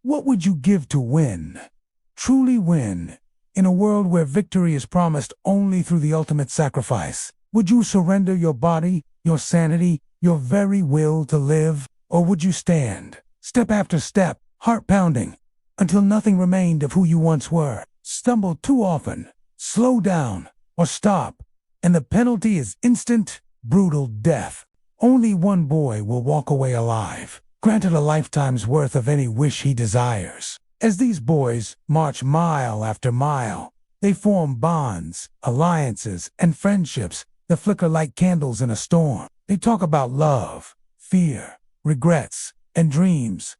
What would you give to win? Truly win. In a world where victory is promised only through the ultimate sacrifice, would you surrender your body, your sanity, your very will to live? Or would you stand, step after step, heart pounding, until nothing remained of who you once were? Stumble too often, slow down, or stop, and the penalty is instant, brutal death. Only one boy will walk away alive, granted a lifetime's worth of any wish he desires. As these boys march mile after mile, they form bonds, alliances, and friendships that flicker like candles in a storm. They talk about love, fear, regrets, and dreams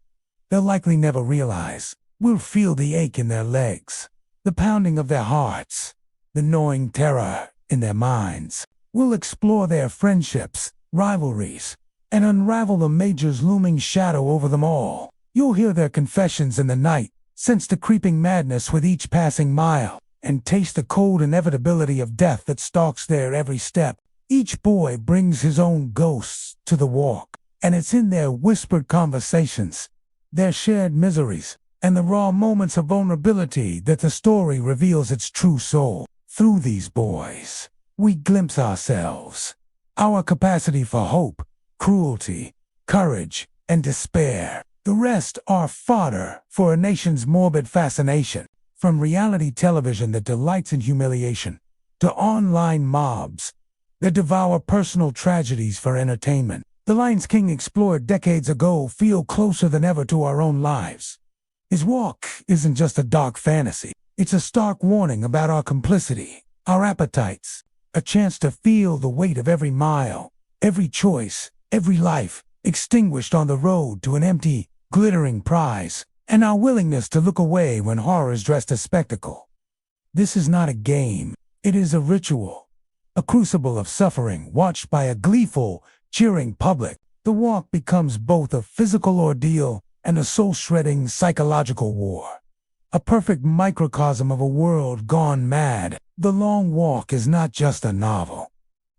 they'll likely never realize. We'll feel the ache in their legs, the pounding of their hearts, the gnawing terror in their minds. We'll explore their friendships, rivalries, and unravel the Major's looming shadow over them all. You'll hear their confessions in the night, sense the creeping madness with each passing mile, and taste the cold inevitability of death that stalks their every step. Each boy brings his own ghosts to the walk, and it's in their whispered conversations, their shared miseries, and the raw moments of vulnerability that the story reveals its true soul. Through these boys, we glimpse ourselves, our capacity for hope, cruelty, courage, and despair. The rest are fodder for a nation's morbid fascination, from reality television that delights in humiliation, to online mobs that devour personal tragedies for entertainment. The Lion King explored decades ago feel closer than ever to our own lives. His walk isn't just a dark fantasy. It's a stark warning about our complicity, our appetites, a chance to feel the weight of every mile, every choice, every life extinguished on the road to an empty, glittering prize, and our willingness to look away when horror is dressed as spectacle. This is not a game. It is a ritual, a crucible of suffering watched by a gleeful, cheering public. The walk becomes both a physical ordeal and a soul-shredding psychological war. A perfect microcosm of a world gone mad. The Long Walk is not just a novel.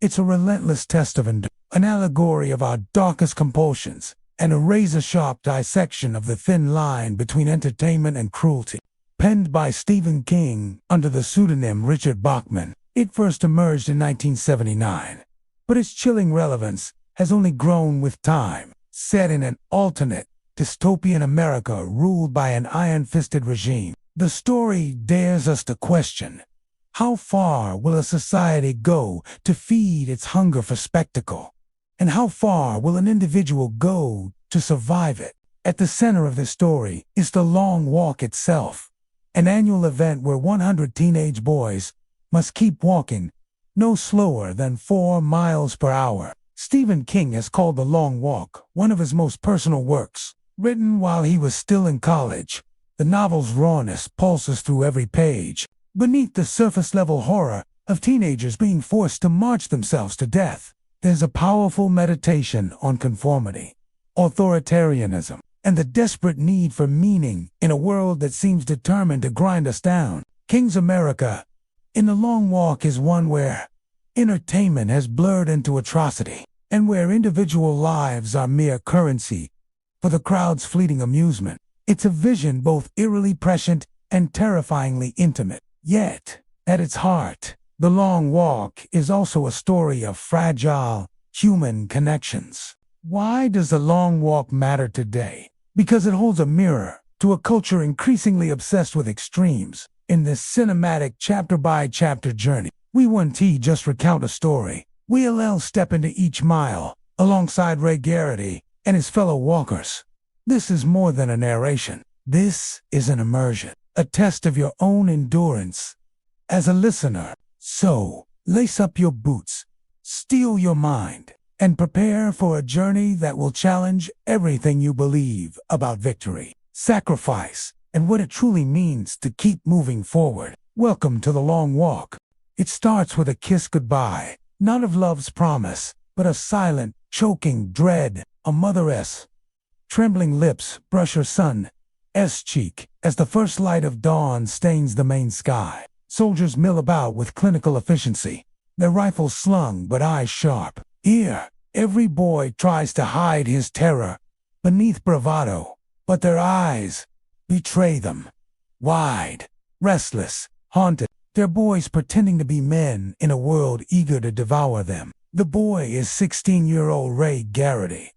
It's a relentless test of endurance, an allegory of our darkest compulsions, and a razor-sharp dissection of the thin line between entertainment and cruelty. Penned by Stephen King under the pseudonym Richard Bachman, it first emerged in 1979, but its chilling relevance has only grown with time. Set in an alternate, dystopian America ruled by an iron-fisted regime, the story dares us to question, how far will a society go to feed its hunger for spectacle? And how far will an individual go to survive it? At the center of this story is the Long Walk itself, an annual event where 100 teenage boys must keep walking no slower than 4 miles per hour. Stephen King has called The Long Walk one of his most personal works. Written while he was still in college, the novel's rawness pulses through every page, beneath the surface-level horror of teenagers being forced to march themselves to death. There's a powerful meditation on conformity, authoritarianism, and the desperate need for meaning in a world that seems determined to grind us down. King's America in The Long Walk is one where entertainment has blurred into atrocity, and where individual lives are mere currency for the crowd's fleeting amusement. It's a vision both eerily prescient and terrifyingly intimate. Yet, at its heart, The Long Walk is also a story of fragile, human connections. Why does The Long Walk matter today? Because it holds a mirror to a culture increasingly obsessed with extremes. In this cinematic chapter-by-chapter journey, we 1T just recount a story. We LL step into each mile, alongside Ray Garraty and his fellow walkers. This is more than a narration. This is an immersion, a test of your own endurance as a listener. So, lace up your boots, steel your mind, and prepare for a journey that will challenge everything you believe about victory, sacrifice, and what it truly means to keep moving forward. Welcome to The Long Walk. It starts with a kiss goodbye, not of love's promise, but a silent, choking dread. A mother's trembling lips brush her son's cheek as the first light of dawn stains the main sky. Soldiers mill about with clinical efficiency, their rifles slung but eyes sharp. Here, every boy tries to hide his terror beneath bravado, but their eyes betray them. Wide, restless, haunted, they're boys pretending to be men in a world eager to devour them. The boy is 16-year-old Ray Garraty,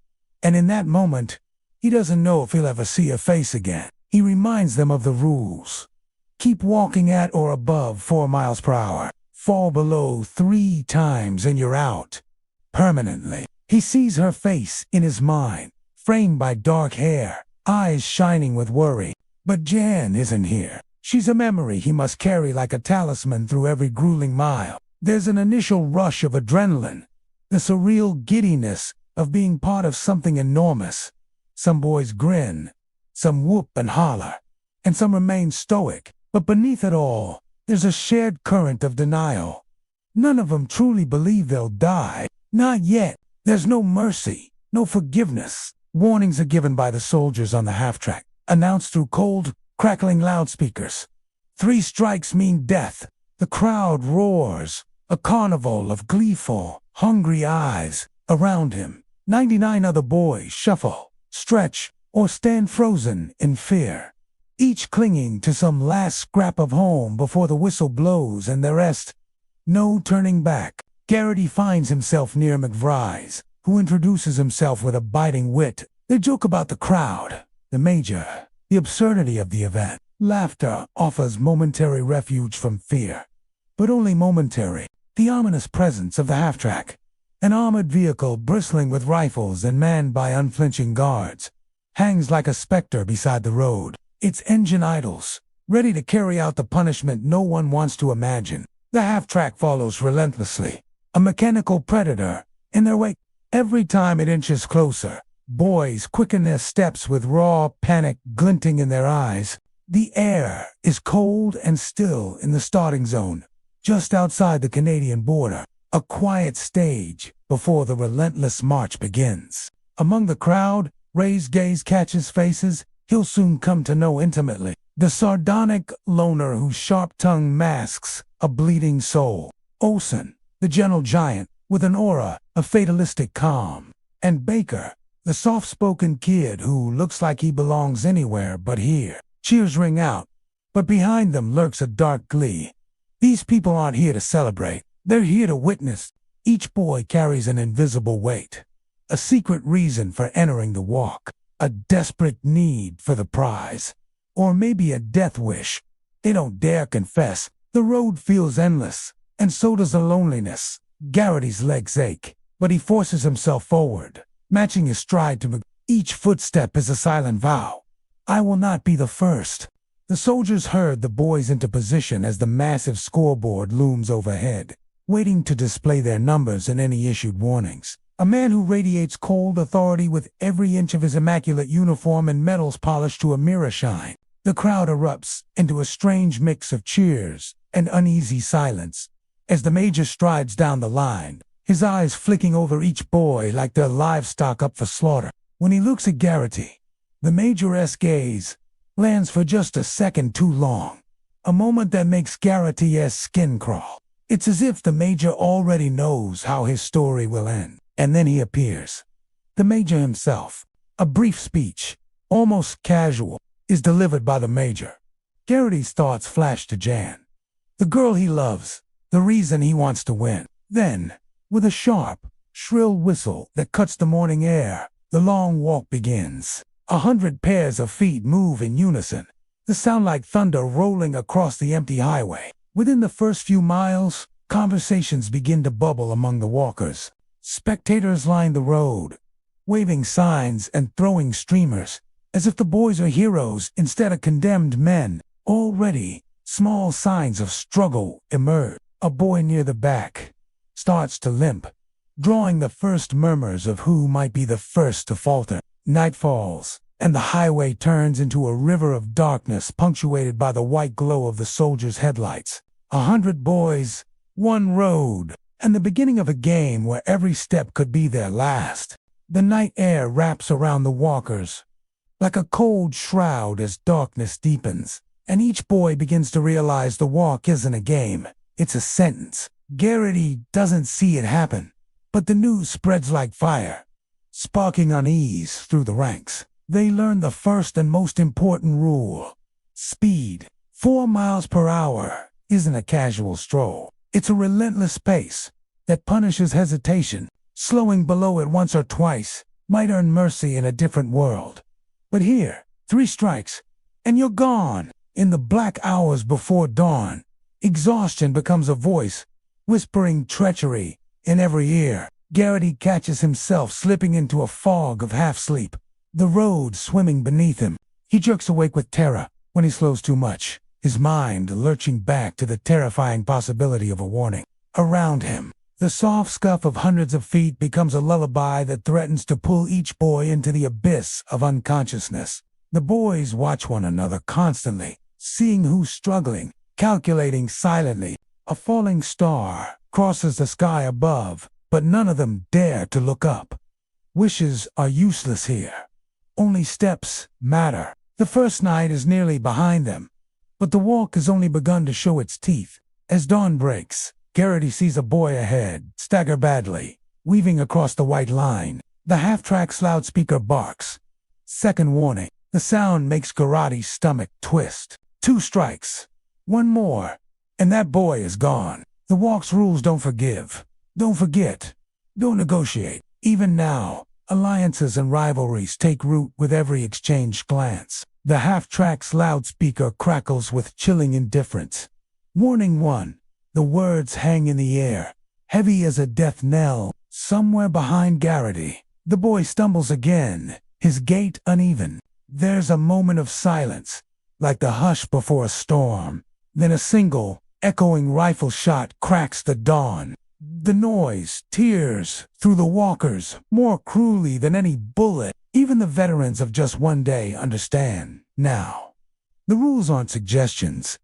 and in that moment, he doesn't know if he'll ever see her face again. He reminds them of the rules. Keep walking at or above 4 miles per hour. Fall below 3 times and you're out. Permanently. He sees her face in his mind, framed by dark hair, eyes shining with worry. But Jan isn't here. She's a memory he must carry like a talisman through every grueling mile. There's an initial rush of adrenaline, the surreal giddiness of being part of something enormous. Some boys grin, some whoop and holler, and some remain stoic. But beneath it all, there's a shared current of denial. None of them truly believe they'll die. Not yet. There's no mercy, no forgiveness. Warnings are given by the soldiers on the half-track, announced through cold, crackling loudspeakers. 3 strikes mean death. The crowd roars, a carnival of gleeful, hungry eyes around him. 99 other boys shuffle, stretch, or stand frozen in fear, each clinging to some last scrap of home before the whistle blows and the rest. No turning back. Garraty finds himself near McVries, who introduces himself with a biting wit. They joke about the crowd, the major, the absurdity of the event. Laughter offers momentary refuge from fear, but only momentary. The ominous presence of the half-track, an armored vehicle bristling with rifles and manned by unflinching guards, hangs like a specter beside the road. Its engine idles, ready to carry out the punishment no one wants to imagine. The half-track follows relentlessly, a mechanical predator in their wake. Every time it inches closer, boys quicken their steps with raw panic glinting in their eyes. The air is cold and still in the starting zone, just outside the Canadian border, a quiet stage before the relentless march begins. Among the crowd, Ray's gaze catches faces he'll soon come to know intimately. The sardonic loner whose sharp tongue masks a bleeding soul. Olsen, the gentle giant, with an aura of fatalistic calm. And Baker, the soft-spoken kid who looks like he belongs anywhere but here. Cheers ring out, but behind them lurks a dark glee. These people aren't here to celebrate. They're here to witness. Each boy carries an invisible weight, a secret reason for entering the walk, a desperate need for the prize, or maybe a death wish. They don't dare confess. The road feels endless, and so does the loneliness. Garraty's legs ache, but he forces himself forward, matching his stride to each footstep is a silent vow. I will not be the first. The soldiers herd the boys into position as the massive scoreboard looms overhead, waiting to display their numbers and any issued warnings. A man who radiates cold authority with every inch of his immaculate uniform and medals polished to a mirror shine. The crowd erupts into a strange mix of cheers and uneasy silence as the major strides down the line, his eyes flicking over each boy like they're livestock up for slaughter. When he looks at Garraty, the major's gaze lands for just a second too long, a moment that makes Garraty's skin crawl. It's as if the major already knows how his story will end. And then he appears. The major himself. A brief speech, almost casual, is delivered by the major. Garraty's thoughts flash to Jan, the girl he loves, the reason he wants to win. Then, with a sharp, shrill whistle that cuts the morning air, the long walk begins. 100 pairs of feet move in unison, the sound like thunder rolling across the empty highway. Within the first few miles, conversations begin to bubble among the walkers. Spectators line the road, waving signs and throwing streamers, as if the boys are heroes instead of condemned men. Already, small signs of struggle emerge. A boy near the back starts to limp, drawing the first murmurs of who might be the first to falter. Night falls, and the highway turns into a river of darkness punctuated by the white glow of the soldiers' headlights. 100 boys, one road, and the beginning of a game where every step could be their last. The night air wraps around the walkers like a cold shroud as darkness deepens, and each boy begins to realize the walk isn't a game, it's a sentence. Garraty doesn't see it happen, but the news spreads like fire, sparking unease through the ranks. They learn the first and most important rule. Speed. 4 miles per hour isn't a casual stroll. It's a relentless pace that punishes hesitation. Slowing below it once or twice might earn mercy in a different world. But here, 3 strikes, and you're gone. In the black hours before dawn, exhaustion becomes a voice, whispering treachery in every ear. Garraty catches himself slipping into a fog of half-sleep, the road swimming beneath him. He jerks awake with terror when he slows too much, his mind lurching back to the terrifying possibility of a warning. Around him, the soft scuff of hundreds of feet becomes a lullaby that threatens to pull each boy into the abyss of unconsciousness. The boys watch one another constantly, seeing who's struggling, calculating silently. A falling star crosses the sky above, but none of them dare to look up. Wishes are useless here. Only steps matter. The first night is nearly behind them, but the walk has only begun to show its teeth. As dawn breaks, Garraty sees a boy ahead, stagger badly, weaving across the white line. The half-track's loudspeaker barks. Second warning. The sound makes Garraty's stomach twist. 2 strikes. 1 more, and that boy is gone. The walk's rules don't forgive. Don't forget. Don't negotiate. Even now, alliances and rivalries take root with every exchanged glance. The half-track's loudspeaker crackles with chilling indifference. Warning 1. The words hang in the air, heavy as a death knell, somewhere behind Garraty. The boy stumbles again, his gait uneven. There's a moment of silence, like the hush before a storm. Then a single, echoing rifle shot cracks the dawn. The noise tears through the walkers more cruelly than any bullet. Even the veterans of just one day understand now. The rules aren't suggestions.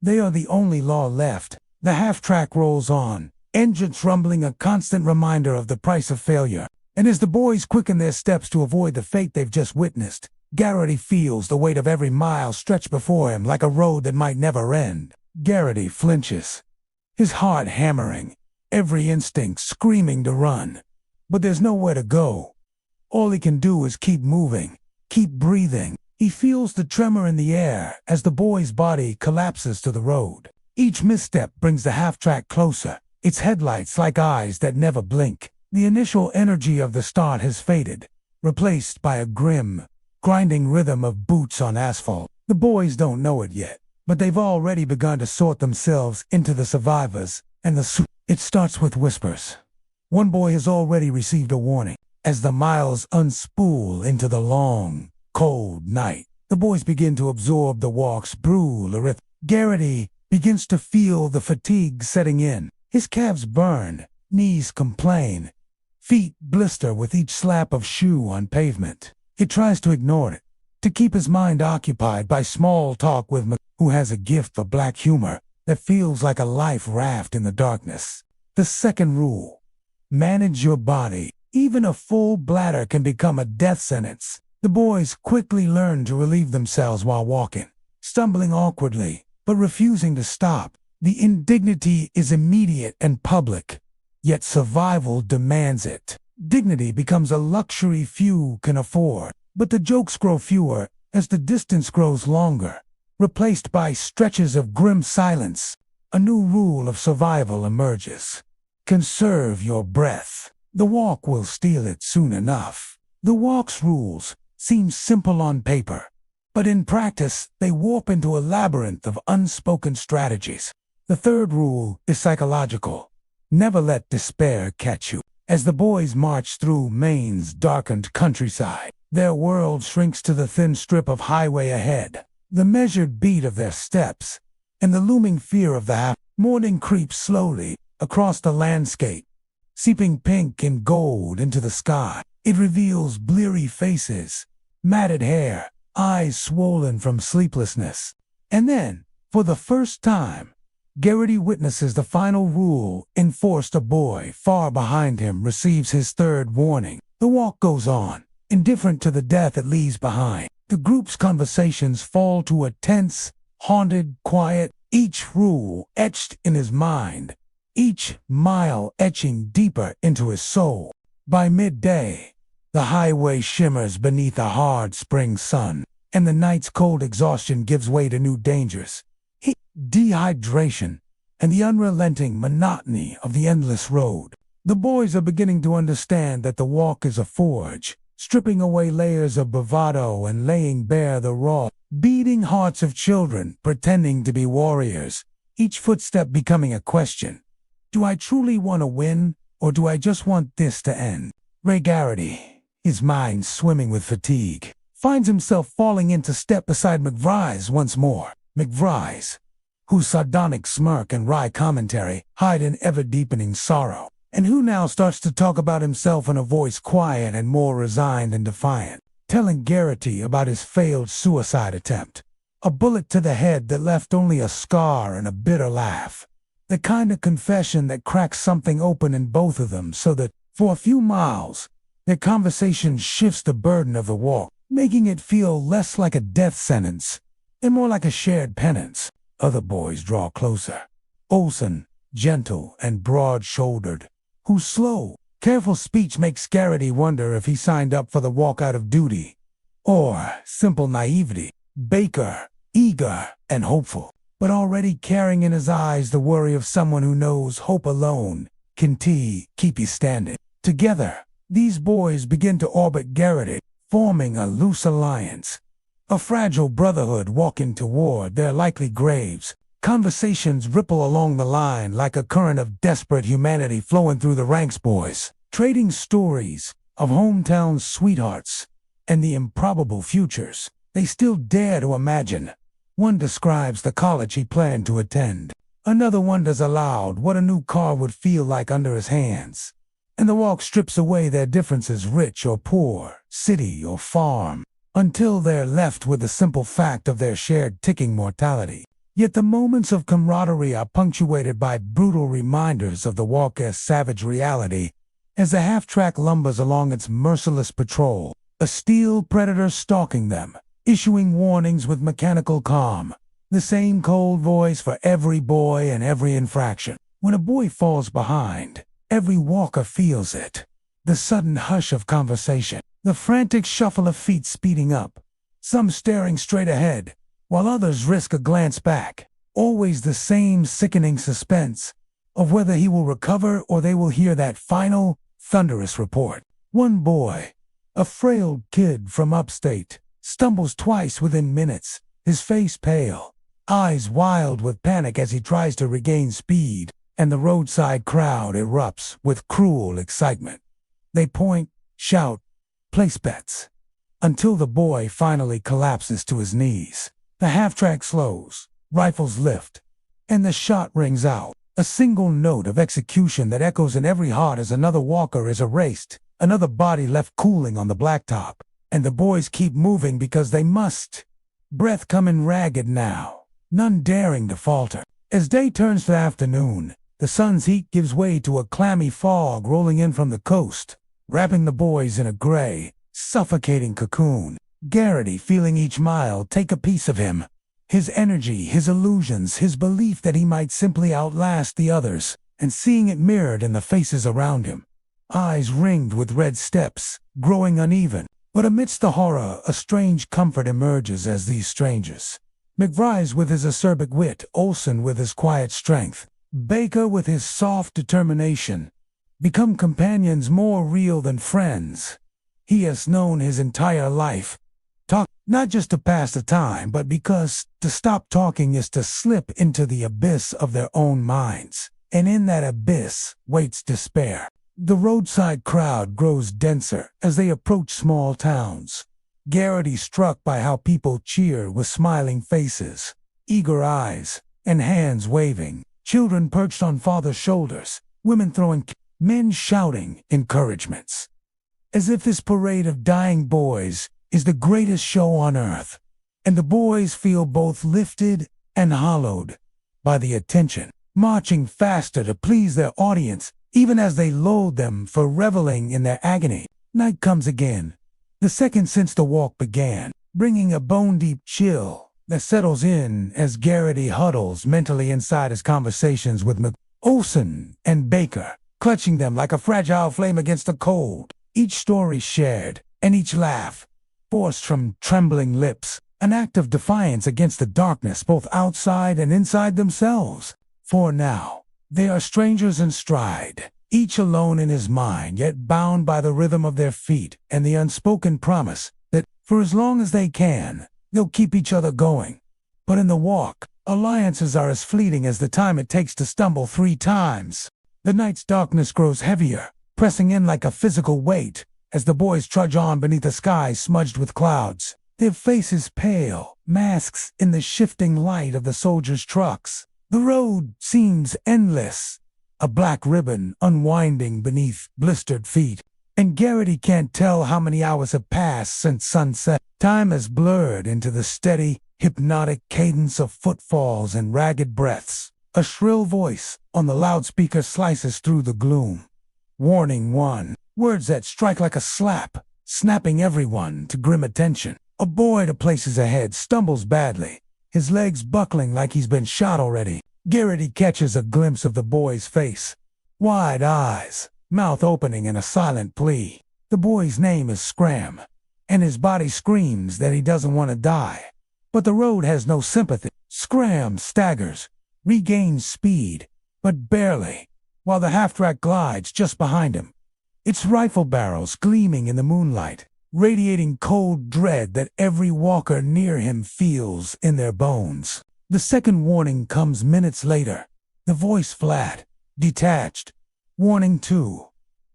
They are the only law left. The half-track rolls on, engines rumbling, a constant reminder of the price of failure. And as the boys quicken their steps to avoid the fate they've just witnessed, Garraty feels the weight of every mile stretched before him like a road that might never end. Garraty flinches, his heart hammering, every instinct screaming to run. But there's nowhere to go. All he can do is keep moving, keep breathing. He feels the tremor in the air as the boy's body collapses to the road. Each misstep brings the half-track closer, its headlights like eyes that never blink. The initial energy of the start has faded, replaced by a grim, grinding rhythm of boots on asphalt. The boys don't know it yet, but they've already begun to sort themselves into the survivors and the It starts with whispers. One boy has already received a warning. As the miles unspool into the long, cold night, the boys begin to absorb the walk's brutal rhythm. Garraty begins to feel the fatigue setting in. His calves burn, knees complain, feet blister with each slap of shoe on pavement. He tries to ignore it, to keep his mind occupied by small talk with McVries, who has a gift for black humor that feels like a life raft in the darkness. The second rule: manage your body. Even a full bladder can become a death sentence. The boys quickly learn to relieve themselves while walking, stumbling awkwardly, but refusing to stop. The indignity is immediate and public, yet survival demands it. Dignity becomes a luxury few can afford, but the jokes grow fewer as the distance grows longer, replaced by stretches of grim silence. A new rule of survival emerges. Conserve your breath. The walk will steal it soon enough. The walk's rules seem simple on paper, but in practice they warp into a labyrinth of unspoken strategies. The third rule is psychological. Never let despair catch you. As the boys march through Maine's darkened countryside, their world shrinks to the thin strip of highway ahead. The measured beat of their steps and the looming fear of the morning creeps slowly across the landscape, seeping pink and gold into the sky. It reveals bleary faces, matted hair, eyes swollen from sleeplessness. And then, for the first time, Garraty witnesses the final rule enforced. A boy far behind him receives his third warning. The walk goes on, indifferent to the death it leaves behind. The group's conversations fall to a tense, haunted quiet, each rule etched in his mind, each mile etching deeper into his soul. By midday, The highway shimmers beneath a hard spring sun, and the night's cold exhaustion gives way to new dangers. Heat, dehydration, and the unrelenting monotony of the endless road. The boys are beginning to understand that the walk is a forge, stripping away layers of bravado and laying bare the raw, beating hearts of children pretending to be warriors, each footstep becoming a question. Do I truly want to win, or do I just want this to end? Garraty, his mind swimming with fatigue, finds himself falling into step beside McVries once more. McVries, whose sardonic smirk and wry commentary hide an ever-deepening sorrow, and who now starts to talk about himself in a voice quiet and more resigned and defiant, telling Garraty about his failed suicide attempt. A bullet to the head that left only a scar and a bitter laugh. The kind of confession that cracks something open in both of them so that, for a few miles, their conversation shifts the burden of the walk, making it feel less like a death sentence and more like a shared penance. Other boys draw closer. Olsen, gentle and broad-shouldered, whose slow, careful speech makes Garraty wonder if he signed up for the walk out of duty, or simple naivety. Baker, eager and hopeful, but already carrying in his eyes the worry of someone who knows hope alone can keep you standing. Together, these boys begin to orbit Garraty, forming a loose alliance, a fragile brotherhood walking toward their likely graves. Conversations ripple along the line like a current of desperate humanity flowing through the ranks, boys, trading stories of hometown sweethearts and the improbable futures they still dare to imagine. One describes the college he planned to attend. Another wonders aloud what a new car would feel like under his hands. And the walk strips away their differences, rich or poor, city or farm, until they're left with the simple fact of their shared ticking mortality. Yet the moments of camaraderie are punctuated by brutal reminders of the walker's savage reality as the half-track lumbers along its merciless patrol, a steel predator stalking them, issuing warnings with mechanical calm, the same cold voice for every boy and every infraction. When a boy falls behind, every walker feels it. The sudden hush of conversation, the frantic shuffle of feet speeding up, some staring straight ahead, while others risk a glance back. Always the same sickening suspense of whether he will recover or they will hear that final, thunderous report. One boy, a frail kid from upstate, stumbles twice within minutes, his face pale, eyes wild with panic as he tries to regain speed, and the roadside crowd erupts with cruel excitement. They point, shout, place bets, until the boy finally collapses to his knees. The half-track slows, rifles lift, and the shot rings out, a single note of execution that echoes in every heart as another walker is erased, another body left cooling on the blacktop. And the boys keep moving because they must. Breath coming ragged now, none daring to falter. As day turns to afternoon, the sun's heat gives way to a clammy fog rolling in from the coast, wrapping the boys in a gray, suffocating cocoon. Garraty feeling each mile take a piece of him. His energy, his illusions, his belief that he might simply outlast the others, and seeing it mirrored in the faces around him. Eyes ringed with red steps, growing uneven. But amidst the horror, a strange comfort emerges as these strangers. McVries with his acerbic wit, Olsen with his quiet strength, Baker with his soft determination, become companions more real than friends he has known his entire life. Talk not just to pass the time, but because to stop talking is to slip into the abyss of their own minds. And in that abyss waits despair. The roadside crowd grows denser as they approach small towns. Garraty struck by how people cheer with smiling faces, eager eyes, and hands waving. Children perched on father's shoulders, women throwing, men shouting encouragements. As if this parade of dying boys is the greatest show on earth. And the boys feel both lifted and hollowed by the attention, marching faster to please their audience, even as they loathe them for reveling in their agony. Night comes again, the second since the walk began, bringing a bone-deep chill that settles in as Garraty huddles mentally inside his conversations with Olsen and Baker, clutching them like a fragile flame against the cold. Each story shared, and each laugh, forced from trembling lips, an act of defiance against the darkness both outside and inside themselves. For now, they are strangers in stride, each alone in his mind, yet bound by the rhythm of their feet and the unspoken promise that, for as long as they can, they'll keep each other going. But in the walk, alliances are as fleeting as the time it takes to stumble 3 times. The night's darkness grows heavier, pressing in like a physical weight, as the boys trudge on beneath a sky smudged with clouds, their faces pale, masks in the shifting light of the soldiers' trucks. The road seems endless, a black ribbon unwinding beneath blistered feet, and Garraty can't tell how many hours have passed since sunset. Time has blurred into the steady, hypnotic cadence of footfalls and ragged breaths. A shrill voice on the loudspeaker slices through the gloom. Warning 1. Words that strike like a slap, snapping everyone to grim attention. A boy 2 places ahead stumbles badly, his legs buckling like he's been shot already. Garraty catches a glimpse of the boy's face. Wide eyes, mouth opening in a silent plea. The boy's name is Scram, and his body screams that he doesn't want to die. But the road has no sympathy. Scram staggers, regains speed, but barely, while the half-track glides just behind him. Its rifle barrels gleaming in the moonlight, radiating cold dread that every walker near him feels in their bones. The second warning comes minutes later, the voice flat, detached. Warning 2.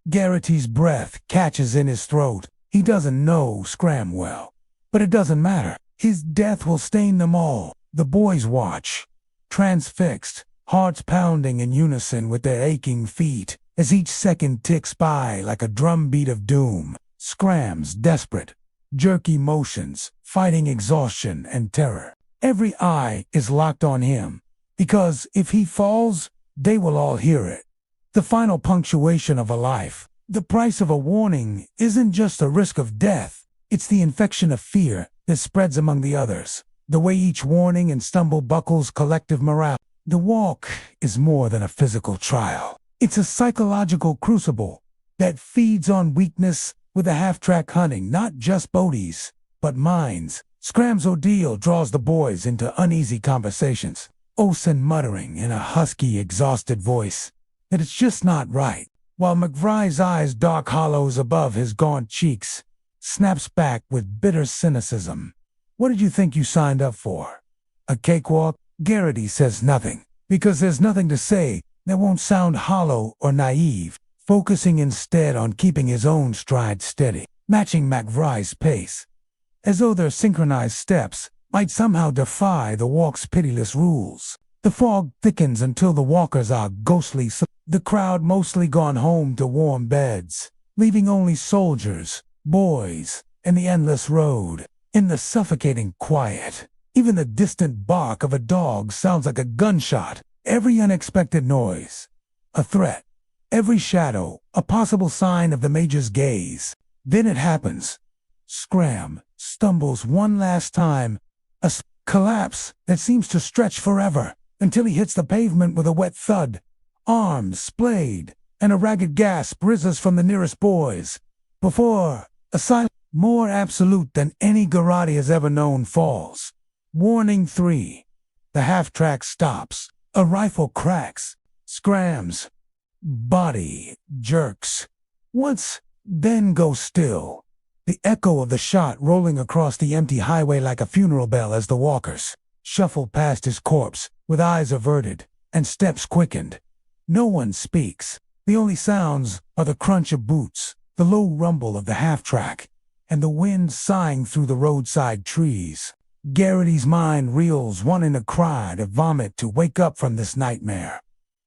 Garraty's breath catches in his throat. He doesn't know Scram well, but it doesn't matter. His death will stain them all. The boys watch, transfixed, hearts pounding in unison with their aching feet, as each second ticks by like a drumbeat of doom. Scram's desperate, jerky motions, fighting exhaustion and terror. Every eye is locked on him, because if he falls, they will all hear it. The final punctuation of a life. The price of a warning isn't just the risk of death, it's the infection of fear that spreads among the others. The way each warning and stumble buckles collective morale. The walk is more than a physical trial. It's a psychological crucible that feeds on weakness with a half-track hunting not just bodies, but minds. Scram's ordeal draws the boys into uneasy conversations, Olsen muttering in a husky, exhausted voice that it's just not right, while McVries' eyes, dark hollows above his gaunt cheeks, snaps back with bitter cynicism. What did you think you signed up for? A cakewalk? Garraty says nothing, because there's nothing to say that won't sound hollow or naive, focusing instead on keeping his own stride steady, matching McVries' pace, as though their synchronized steps might somehow defy the walk's pitiless rules. The fog thickens until the walkers are ghostly, the crowd mostly gone home to warm beds, leaving only soldiers, boys, and the endless road. In the suffocating quiet, even the distant bark of a dog sounds like a gunshot. Every unexpected noise, a threat. Every shadow, a possible sign of the Major's gaze. Then it happens. Scram stumbles one last time, a collapse that seems to stretch forever, until he hits the pavement with a wet thud. Arms splayed, and a ragged gasp rises from the nearest boys, before a silence more absolute than any Garraty has ever known falls. Warning 3. The half-track stops. A rifle cracks. Scram's body jerks. Once, then goes still. The echo of the shot rolling across the empty highway like a funeral bell as the walkers shuffle past his corpse, with eyes averted and steps quickened. No one speaks. The only sounds are the crunch of boots, the low rumble of the half-track, and the wind sighing through the roadside trees. Garraty's mind reels, wanting to cry, to vomit, to wake up from this nightmare.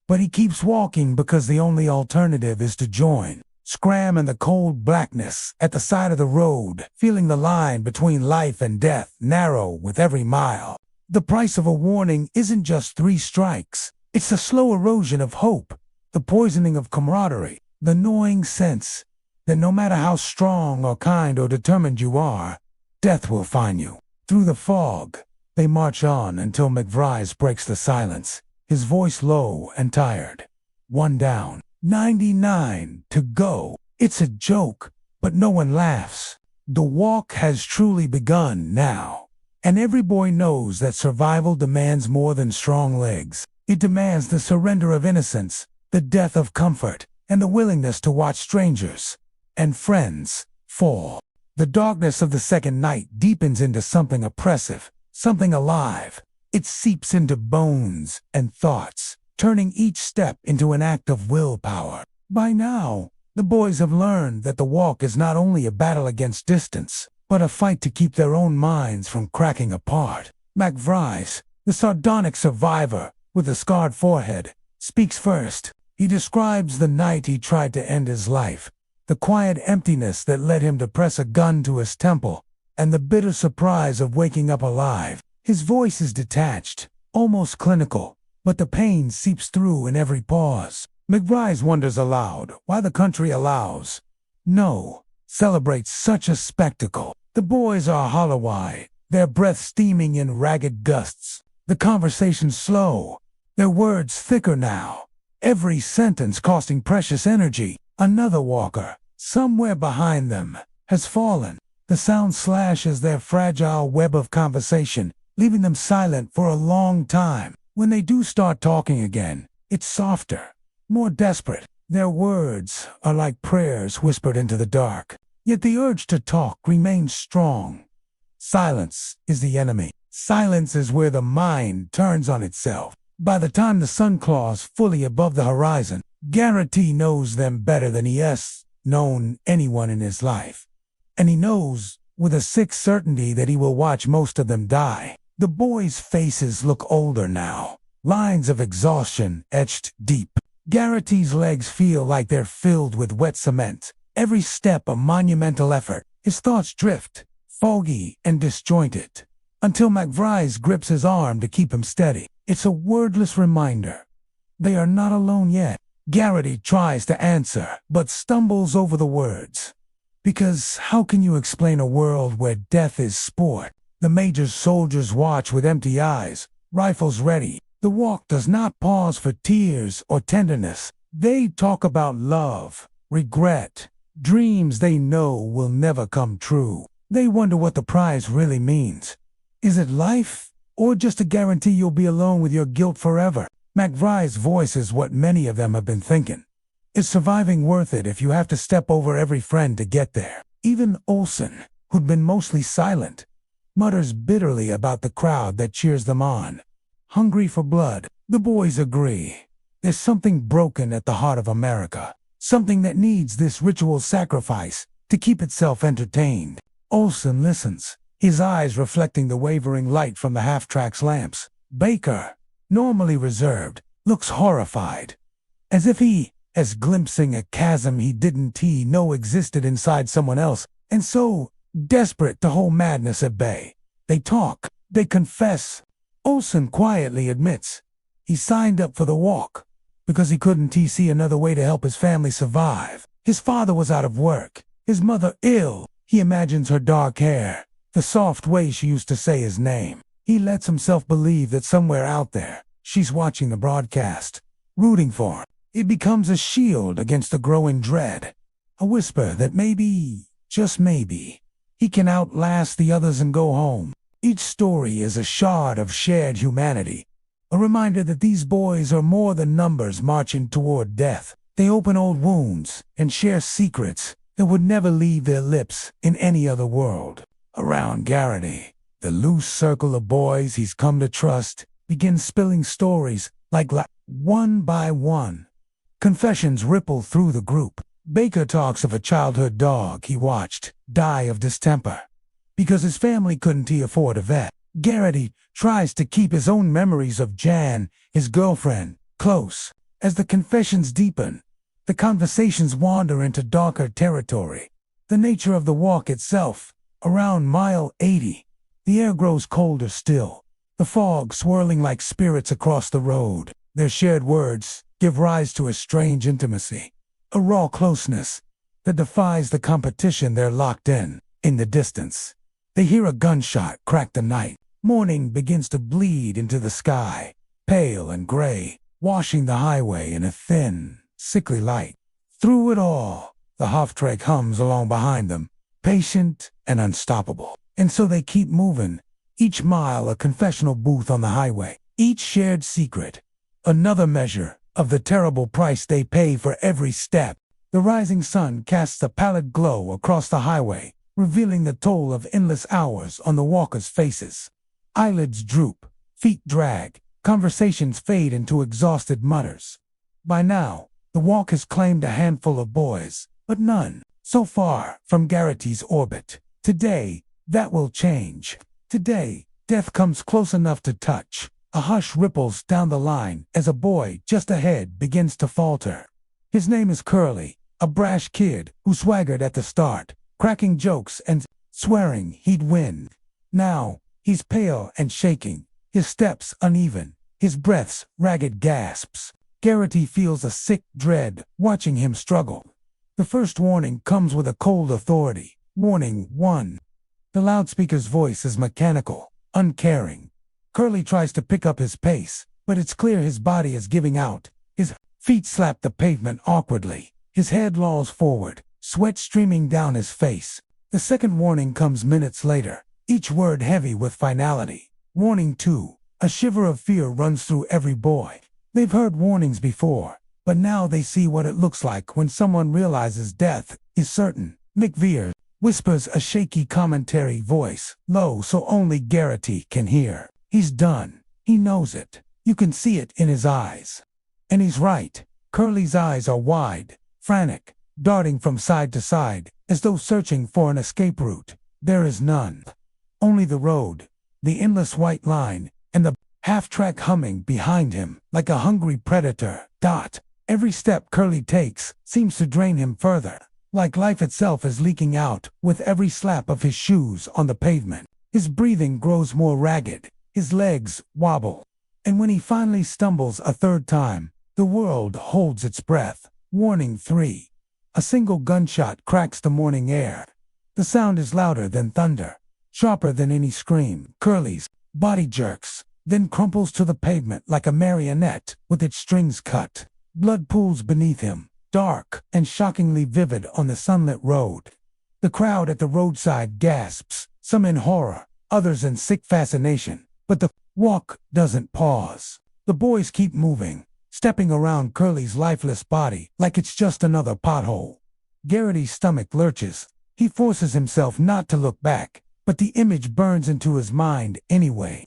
But he keeps walking because the only alternative is to join Scram in the cold blackness at the side of the road, feeling the line between life and death narrow with every mile. The price of a warning isn't just 3 strikes. It's the slow erosion of hope, the poisoning of camaraderie, the gnawing sense that no matter how strong or kind or determined you are, death will find you. Through the fog, they march on until McVries breaks the silence, his voice low and tired. 1 down, 99 to go. It's a joke, but no one laughs. The walk has truly begun now, and every boy knows that survival demands more than strong legs. It demands the surrender of innocence, the death of comfort, and the willingness to watch strangers and friends fall. The darkness of the second night deepens into something oppressive, something alive. It seeps into bones and thoughts, turning each step into an act of willpower. By now, the boys have learned that the walk is not only a battle against distance, but a fight to keep their own minds from cracking apart. McVries, the sardonic survivor with a scarred forehead, speaks first. He describes the night he tried to end his life, the quiet emptiness that led him to press a gun to his temple, and the bitter surprise of waking up alive. His voice is detached, almost clinical, but the pain seeps through in every pause. McVries wonders aloud why the country allows, no, celebrates such a spectacle. The boys are hollow-eyed, their breath steaming in ragged gusts. The conversation slow, their words thicker now, every sentence costing precious energy. Another walker, somewhere behind them, has fallen. The sound slashes their fragile web of conversation, leaving them silent for a long time. When they do start talking again, it's softer, more desperate. Their words are like prayers whispered into the dark. Yet the urge to talk remains strong. Silence is the enemy. Silence is where the mind turns on itself. By the time the sun claws fully above the horizon, Garraty knows them better than he has known anyone in his life. And he knows with a sick certainty that he will watch most of them die. The boys' faces look older now, lines of exhaustion etched deep. Garraty's legs feel like they're filled with wet cement. Every step a monumental effort. His thoughts drift, foggy and disjointed, until McVries grips his arm to keep him steady. It's a wordless reminder. They are not alone yet. Garraty tries to answer, but stumbles over the words. Because how can you explain a world where death is sport? The major's soldiers watch with empty eyes, rifles ready. The walk does not pause for tears or tenderness. They talk about love, regret, dreams they know will never come true. They wonder what the prize really means. Is it life, or just a guarantee you'll be alone with your guilt forever? McVries' voice is what many of them have been thinking. Is surviving worth it if you have to step over every friend to get there? Even Olsen, who'd been mostly silent, mutters bitterly about the crowd that cheers them on. Hungry for blood, the boys agree. There's something broken at the heart of America, something that needs this ritual sacrifice to keep itself entertained. Olsen listens, his eyes reflecting the wavering light from the half-track's lamps. Baker, normally reserved, looks horrified, as if he is glimpsing a chasm he didn't know existed inside someone else, and so desperate to hold madness at bay. They talk, they confess. Olsen quietly admits he signed up for the walk because he couldn't see another way to help his family survive. His father was out of work, his mother ill. He imagines her dark hair, the soft way she used to say his name. He lets himself believe that somewhere out there, she's watching the broadcast, rooting for him. It becomes a shield against the growing dread, a whisper that maybe, just maybe, he can outlast the others and go home. Each story is a shard of shared humanity, a reminder that these boys are more than numbers marching toward death. They open old wounds and share secrets that would never leave their lips in any other world. Around Garraty, the loose circle of boys he's come to trust begins spilling stories like one by one. Confessions ripple through the group. Baker talks of a childhood dog he watched die of distemper because his family couldn't afford a vet. Garraty tries to keep his own memories of Jan, his girlfriend, close. As the confessions deepen, the conversations wander into darker territory. The nature of the walk itself, around mile 80, the air grows colder still, the fog swirling like spirits across the road. Their shared words give rise to a strange intimacy, a raw closeness that defies the competition they're locked in. In the distance, they hear a gunshot crack the night. Morning begins to bleed into the sky, pale and gray, washing the highway in a thin, sickly light. Through it all, The half-track hums along behind them, patient and unstoppable. And so they keep moving, each mile a confessional booth on the highway, each shared secret, another measure of the terrible price they pay for every step. The rising sun casts a pallid glow across the highway, revealing the toll of endless hours on the walkers' faces. Eyelids droop, feet drag, conversations fade into exhausted mutters. By now, the walk has claimed a handful of boys, but none so far from Garraty's orbit. Today, that will change. Today, death comes close enough to touch. A hush ripples down the line as a boy just ahead begins to falter. His name is Curly, a brash kid who swaggered at the start, cracking jokes and swearing he'd win. Now, he's pale and shaking, his steps uneven, his breaths ragged gasps. Garraty feels a sick dread watching him struggle. The first warning comes with a cold authority. Warning 1. The loudspeaker's voice is mechanical, uncaring. Curly tries to pick up his pace, but it's clear his body is giving out. His feet slap the pavement awkwardly. His head lolls forward, sweat streaming down his face. The second warning comes minutes later, each word heavy with finality. Warning 2. A shiver of fear runs through every boy. They've heard warnings before, but now they see what it looks like when someone realizes death is certain. McVries whispers a shaky commentary voice, low so only Garraty can hear. He's done. He knows it. You can see it in his eyes. And he's right. Curly's eyes are wide, frantic, darting from side to side, as though searching for an escape route. There is none. Only the road, the endless white line, and the half-track humming behind him, like a hungry predator. Every step Curly takes seems to drain him further, like life itself is leaking out with every slap of his shoes on the pavement. His breathing grows more ragged, his legs wobble, and when he finally stumbles a third time, the world holds its breath. Warning 3. A single gunshot cracks the morning air. The sound is louder than thunder, sharper than any scream. Curly's body jerks, then crumples to the pavement like a marionette with its strings cut. Blood pools beneath him, dark and shockingly vivid on the sunlit road. The crowd at the roadside gasps, some in horror, others in sick fascination, but the walk doesn't pause. The boys keep moving, stepping around Curly's lifeless body like it's just another pothole. Garraty's stomach lurches. He forces himself not to look back, but the image burns into his mind anyway.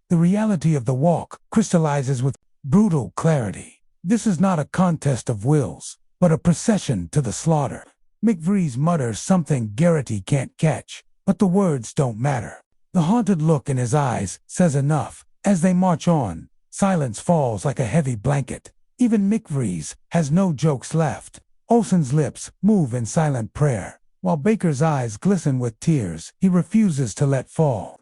The reality of the walk crystallizes with brutal clarity. This is not a contest of wills, but a procession to the slaughter. McVries mutters something Garraty can't catch, but the words don't matter. The haunted look in his eyes says enough. As they march on, silence falls like a heavy blanket. Even McVries has no jokes left. Olson's lips move in silent prayer, while Baker's eyes glisten with tears he refuses to let fall.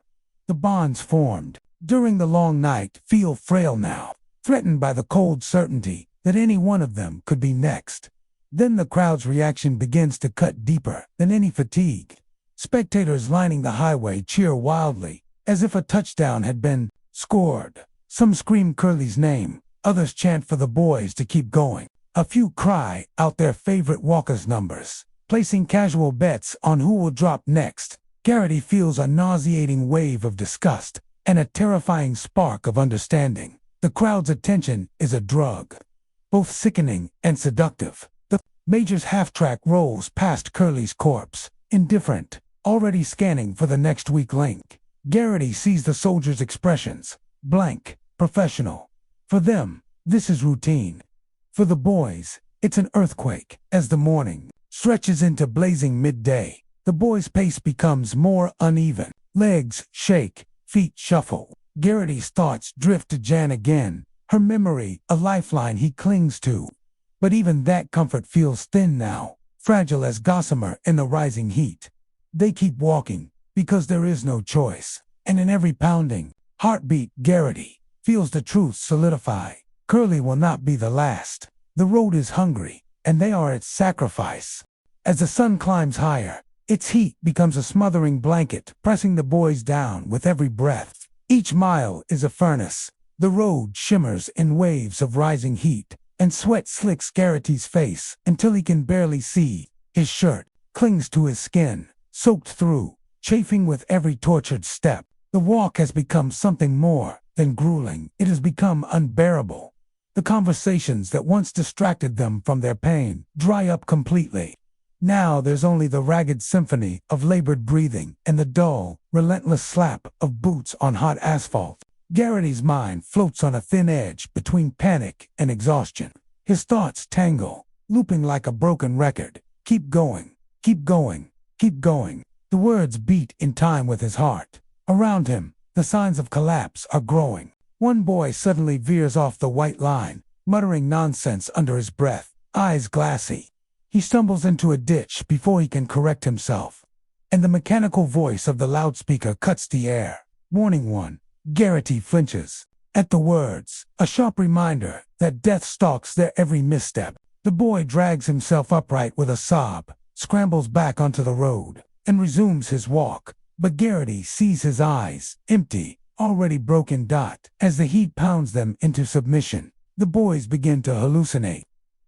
The bonds formed during the long night feel frail now, threatened by the cold certainty that any one of them could be next. Then the crowd's reaction begins to cut deeper than any fatigue. Spectators lining the highway cheer wildly, as if a touchdown had been scored. Some scream Curly's name, others chant for the boys to keep going. A few cry out their favorite walkers' numbers, placing casual bets on who will drop next. Garraty feels a nauseating wave of disgust and a terrifying spark of understanding. The crowd's attention is a drug, both sickening and seductive. The Major's half-track rolls past Curly's corpse, indifferent, already scanning for the next weak link. Garraty sees the soldiers' expressions, blank, professional. For them, this is routine. For the boys, it's an earthquake. As the morning stretches into blazing midday, the boys' pace becomes more uneven. Legs shake, feet shuffle. Garraty's thoughts drift to Jan again, her memory a lifeline he clings to. But even that comfort feels thin now, fragile as gossamer in the rising heat. They keep walking, because there is no choice. And in every pounding heartbeat, Garraty feels the truth solidify. Curly will not be the last. The road is hungry, and they are its sacrifice. As the sun climbs higher, its heat becomes a smothering blanket, pressing the boys down with every breath. Each mile is a furnace. The road shimmers in waves of rising heat, and sweat slicks Garraty's face until he can barely see. His shirt clings to his skin, soaked through, chafing with every tortured step. The walk has become something more than grueling. It has become unbearable. The conversations that once distracted them from their pain dry up completely. Now there's only the ragged symphony of labored breathing and the dull, relentless slap of boots on hot asphalt. Garraty's mind floats on a thin edge between panic and exhaustion. His thoughts tangle, looping like a broken record. Keep going, keep going, keep going. The words beat in time with his heart. Around him, the signs of collapse are growing. One boy suddenly veers off the white line, muttering nonsense under his breath, eyes glassy. He stumbles into a ditch before he can correct himself, and the mechanical voice of the loudspeaker cuts the air. Warning one. Garraty flinches at the words, a sharp reminder that death stalks their every misstep. The boy drags himself upright with a sob, scrambles back onto the road, and resumes his walk. But Garraty sees his eyes, empty, already broken dot. As the heat pounds them into submission, the boys begin to hallucinate.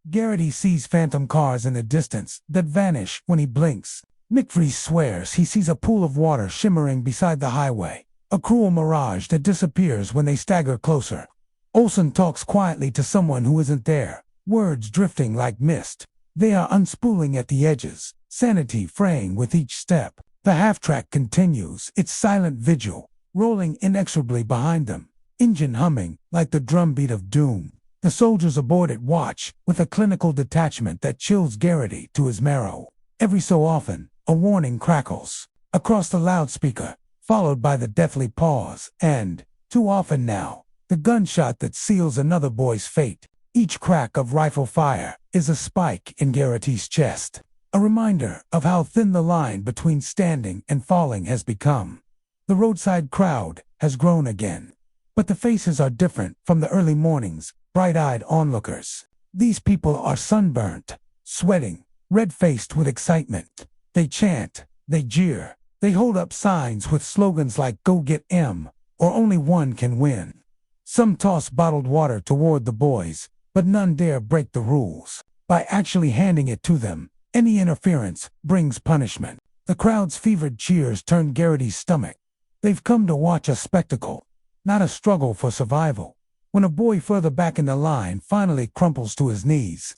Garraty sees phantom cars in the distance that vanish when he blinks. McVries swears he sees a pool of water shimmering beside the highway, a cruel mirage that disappears when they stagger closer. Olsen talks quietly to someone who isn't there, words drifting like mist. They are unspooling at the edges, sanity fraying with each step. The half-track continues, its silent vigil, rolling inexorably behind them, engine humming like the drumbeat of doom. The soldiers aboard it watch with a clinical detachment that chills Garraty to his marrow. Every so often, a warning crackles across the loudspeaker, followed by the deathly pause, and, too often now, the gunshot that seals another boy's fate. Each crack of rifle fire is a spike in Garraty's chest, a reminder of how thin the line between standing and falling has become. The roadside crowd has grown again, but the faces are different from the early morning's bright-eyed onlookers. These people are sunburnt, sweating, red-faced with excitement. They chant, they jeer, they hold up signs with slogans like "Go get M" or "Only one can win." Some toss bottled water toward the boys, but none dare break the rules. By actually handing it to them, any interference brings punishment. The crowd's fevered cheers turn Garraty's stomach. They've come to watch a spectacle, not a struggle for survival. When a boy further back in the line finally crumples to his knees,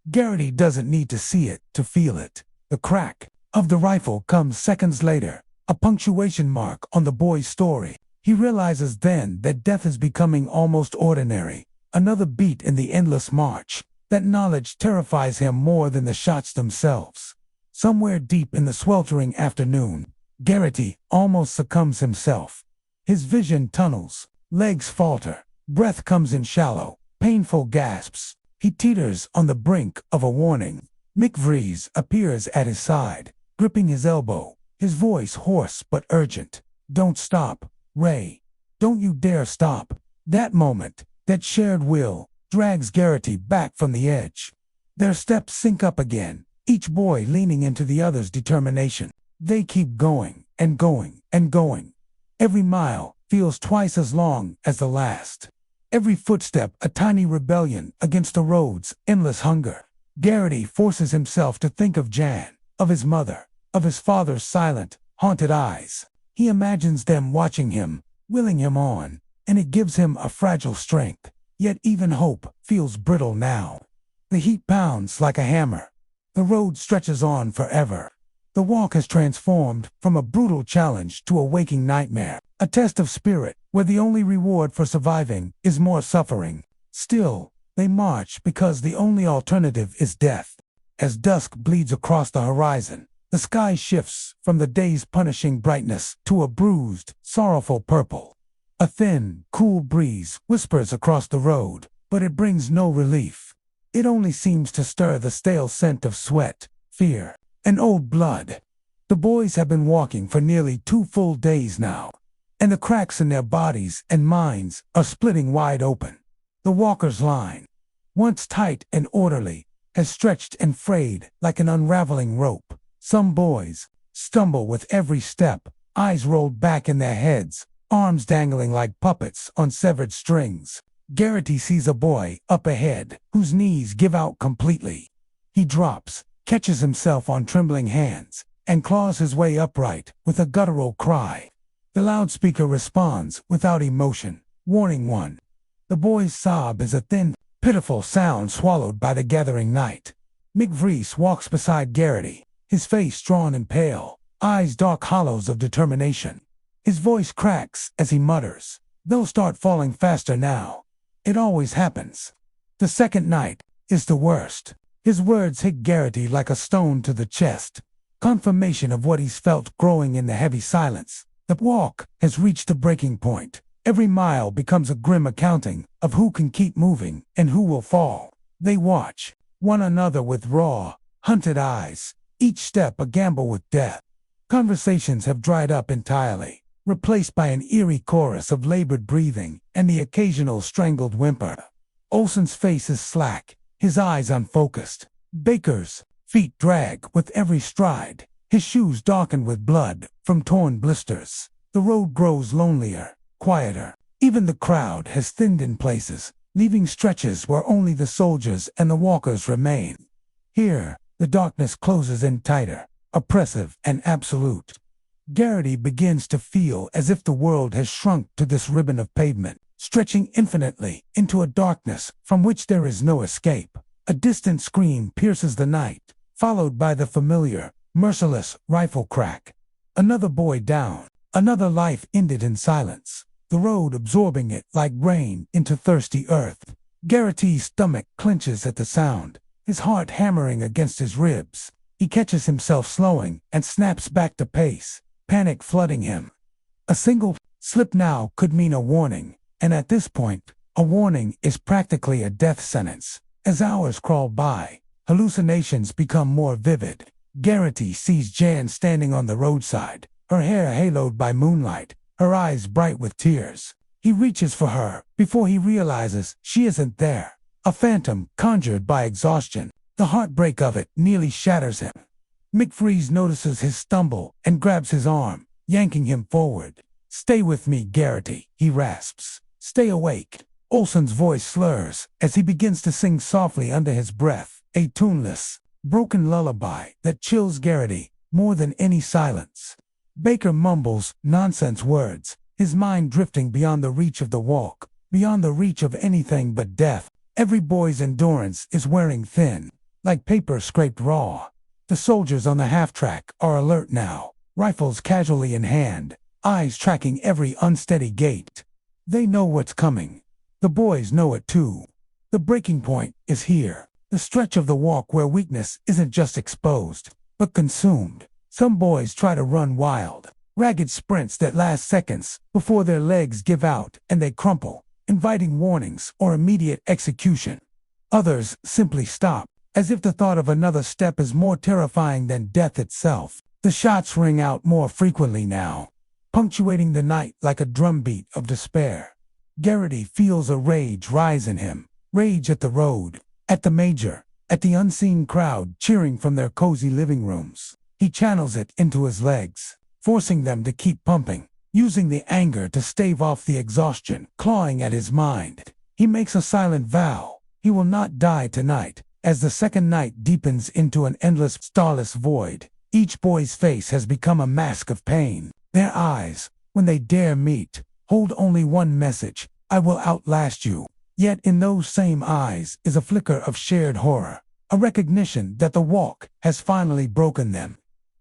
Garraty doesn't need to see it to feel it. The crack of the rifle comes seconds later, a punctuation mark on the boy's story. He realizes then that death is becoming almost ordinary, another beat in the endless march. That knowledge terrifies him more than the shots themselves. Somewhere deep in the sweltering afternoon, Garraty almost succumbs himself. His vision tunnels, legs falter, breath comes in shallow, painful gasps. He teeters on the brink of a warning. McVries appears at his side, gripping his elbow, his voice hoarse but urgent. "Don't stop, Ray. Don't you dare stop." That moment, that shared will, drags Garraty back from the edge. Their steps sync up again, each boy leaning into the other's determination. They keep going, and going, and going. Every mile feels twice as long as the last. Every footstep a tiny rebellion against the road's endless hunger. Garraty forces himself to think of Jan, of his mother, of his father's silent, haunted eyes. He imagines them watching him, willing him on, and it gives him a fragile strength. Yet even hope feels brittle now. The heat pounds like a hammer. The road stretches on forever. The walk has transformed from a brutal challenge to a waking nightmare, a test of spirit where the only reward for surviving is more suffering. Still, they march because the only alternative is death. As dusk bleeds across the horizon, the sky shifts from the day's punishing brightness to a bruised, sorrowful purple. A thin, cool breeze whispers across the road, but it brings no relief. It only seems to stir the stale scent of sweat, fear, and old blood. The boys have been walking for nearly 2 full days now, and the cracks in their bodies and minds are splitting wide open. The walker's line, once tight and orderly, has stretched and frayed like an unraveling rope. Some boys stumble with every step, eyes rolled back in their heads, arms dangling like puppets on severed strings. Garraty sees a boy up ahead, whose knees give out completely. He drops, catches himself on trembling hands, and claws his way upright with a guttural cry. The loudspeaker responds without emotion. Warning 1. The boy's sob is a thin, pitiful sound swallowed by the gathering night. McVries walks beside Garraty, his face drawn and pale, eyes dark hollows of determination. His voice cracks as he mutters, "They'll start falling faster now. It always happens." The second night is the worst. His words hit Garraty like a stone to the chest, confirmation of what he's felt growing in the heavy silence. The walk has reached the breaking point. Every mile becomes a grim accounting of who can keep moving and who will fall. They watch one another with raw, hunted eyes, each step a gamble with death. Conversations have dried up entirely, replaced by an eerie chorus of labored breathing and the occasional strangled whimper. Olson's face is slack, his eyes unfocused. Baker's feet drag with every stride, his shoes darkened with blood from torn blisters. The road grows lonelier, quieter. Even the crowd has thinned in places, leaving stretches where only the soldiers and the walkers remain. Here, the darkness closes in tighter, oppressive and absolute. Garraty begins to feel as if the world has shrunk to this ribbon of pavement, stretching infinitely into a darkness from which there is no escape. A distant scream pierces the night, followed by the familiar, merciless rifle crack. Another boy down, another life ended in silence, the road absorbing it like rain into thirsty earth. Garraty's stomach clenches at the sound, his heart hammering against his ribs. He catches himself slowing and snaps back to pace, panic flooding him. A single slip now could mean a warning, and at this point, a warning is practically a death sentence. As hours crawl by, hallucinations become more vivid. Garraty sees Jan standing on the roadside, her hair haloed by moonlight, her eyes bright with tears. He reaches for her before he realizes she isn't there, a phantom conjured by exhaustion. The heartbreak of it nearly shatters him. McVries notices his stumble and grabs his arm, yanking him forward. "Stay with me, Garraty," he rasps. "Stay awake." Olson's voice slurs as he begins to sing softly under his breath, a tuneless, broken lullaby that chills Garraty more than any silence. Baker mumbles nonsense words, his mind drifting beyond the reach of the walk, beyond the reach of anything but death. Every boy's endurance is wearing thin, like paper scraped raw. The soldiers on the half-track are alert now, rifles casually in hand, eyes tracking every unsteady gait. They know what's coming. The boys know it too. The breaking point is here, the stretch of the walk where weakness isn't just exposed, but consumed. Some boys try to run wild, ragged sprints that last seconds before their legs give out and they crumple, inviting warnings or immediate execution. Others simply stop, as if the thought of another step is more terrifying than death itself. The shots ring out more frequently now, punctuating the night like a drumbeat of despair. Garraty feels a rage rise in him, rage at the road, at the major, at the unseen crowd cheering from their cozy living rooms. He channels it into his legs, forcing them to keep pumping, using the anger to stave off the exhaustion clawing at his mind. He makes a silent vow, he will not die tonight. As the second night deepens into an endless, starless void, each boy's face has become a mask of pain. Their eyes, when they dare meet, hold only one message: I will outlast you. Yet in those same eyes is a flicker of shared horror, a recognition that the walk has finally broken them.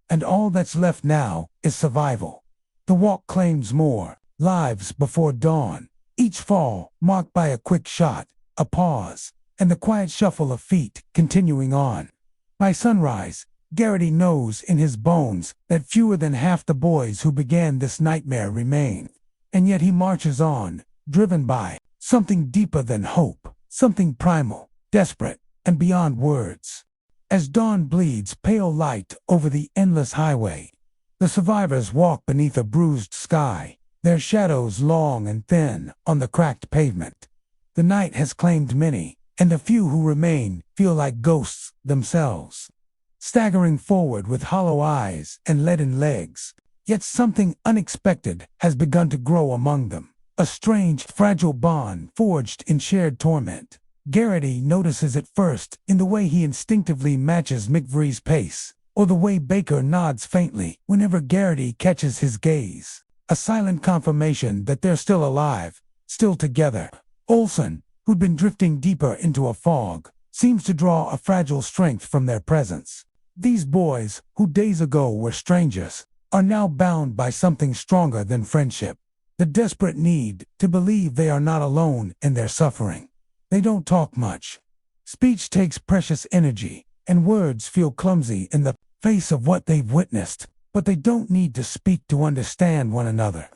And all that's left now is survival. The walk claims more lives before dawn, each fall marked by a quick shot, a pause, and the quiet shuffle of feet continuing on. By sunrise, Garraty knows in his bones that fewer than half the boys who began this nightmare remain. And yet he marches on, driven by something deeper than hope, something primal, desperate, and beyond words. As dawn bleeds pale light over the endless highway, the survivors walk beneath a bruised sky, their shadows long and thin on the cracked pavement. The night has claimed many, and the few who remain feel like ghosts themselves, staggering forward with hollow eyes and leaden legs. Yet something unexpected has begun to grow among them, a strange, fragile bond forged in shared torment. Garraty notices it first in the way he instinctively matches McVries' pace, or the way Baker nods faintly whenever Garraty catches his gaze. A silent confirmation that they're still alive, still together. Olsen, who'd been drifting deeper into a fog, seems to draw a fragile strength from their presence. These boys, who days ago were strangers, are now bound by something stronger than friendship. The desperate need to believe they are not alone in their suffering. They don't talk much. Speech takes precious energy, and words feel clumsy in the face of what they've witnessed, but they don't need to speak to understand one another.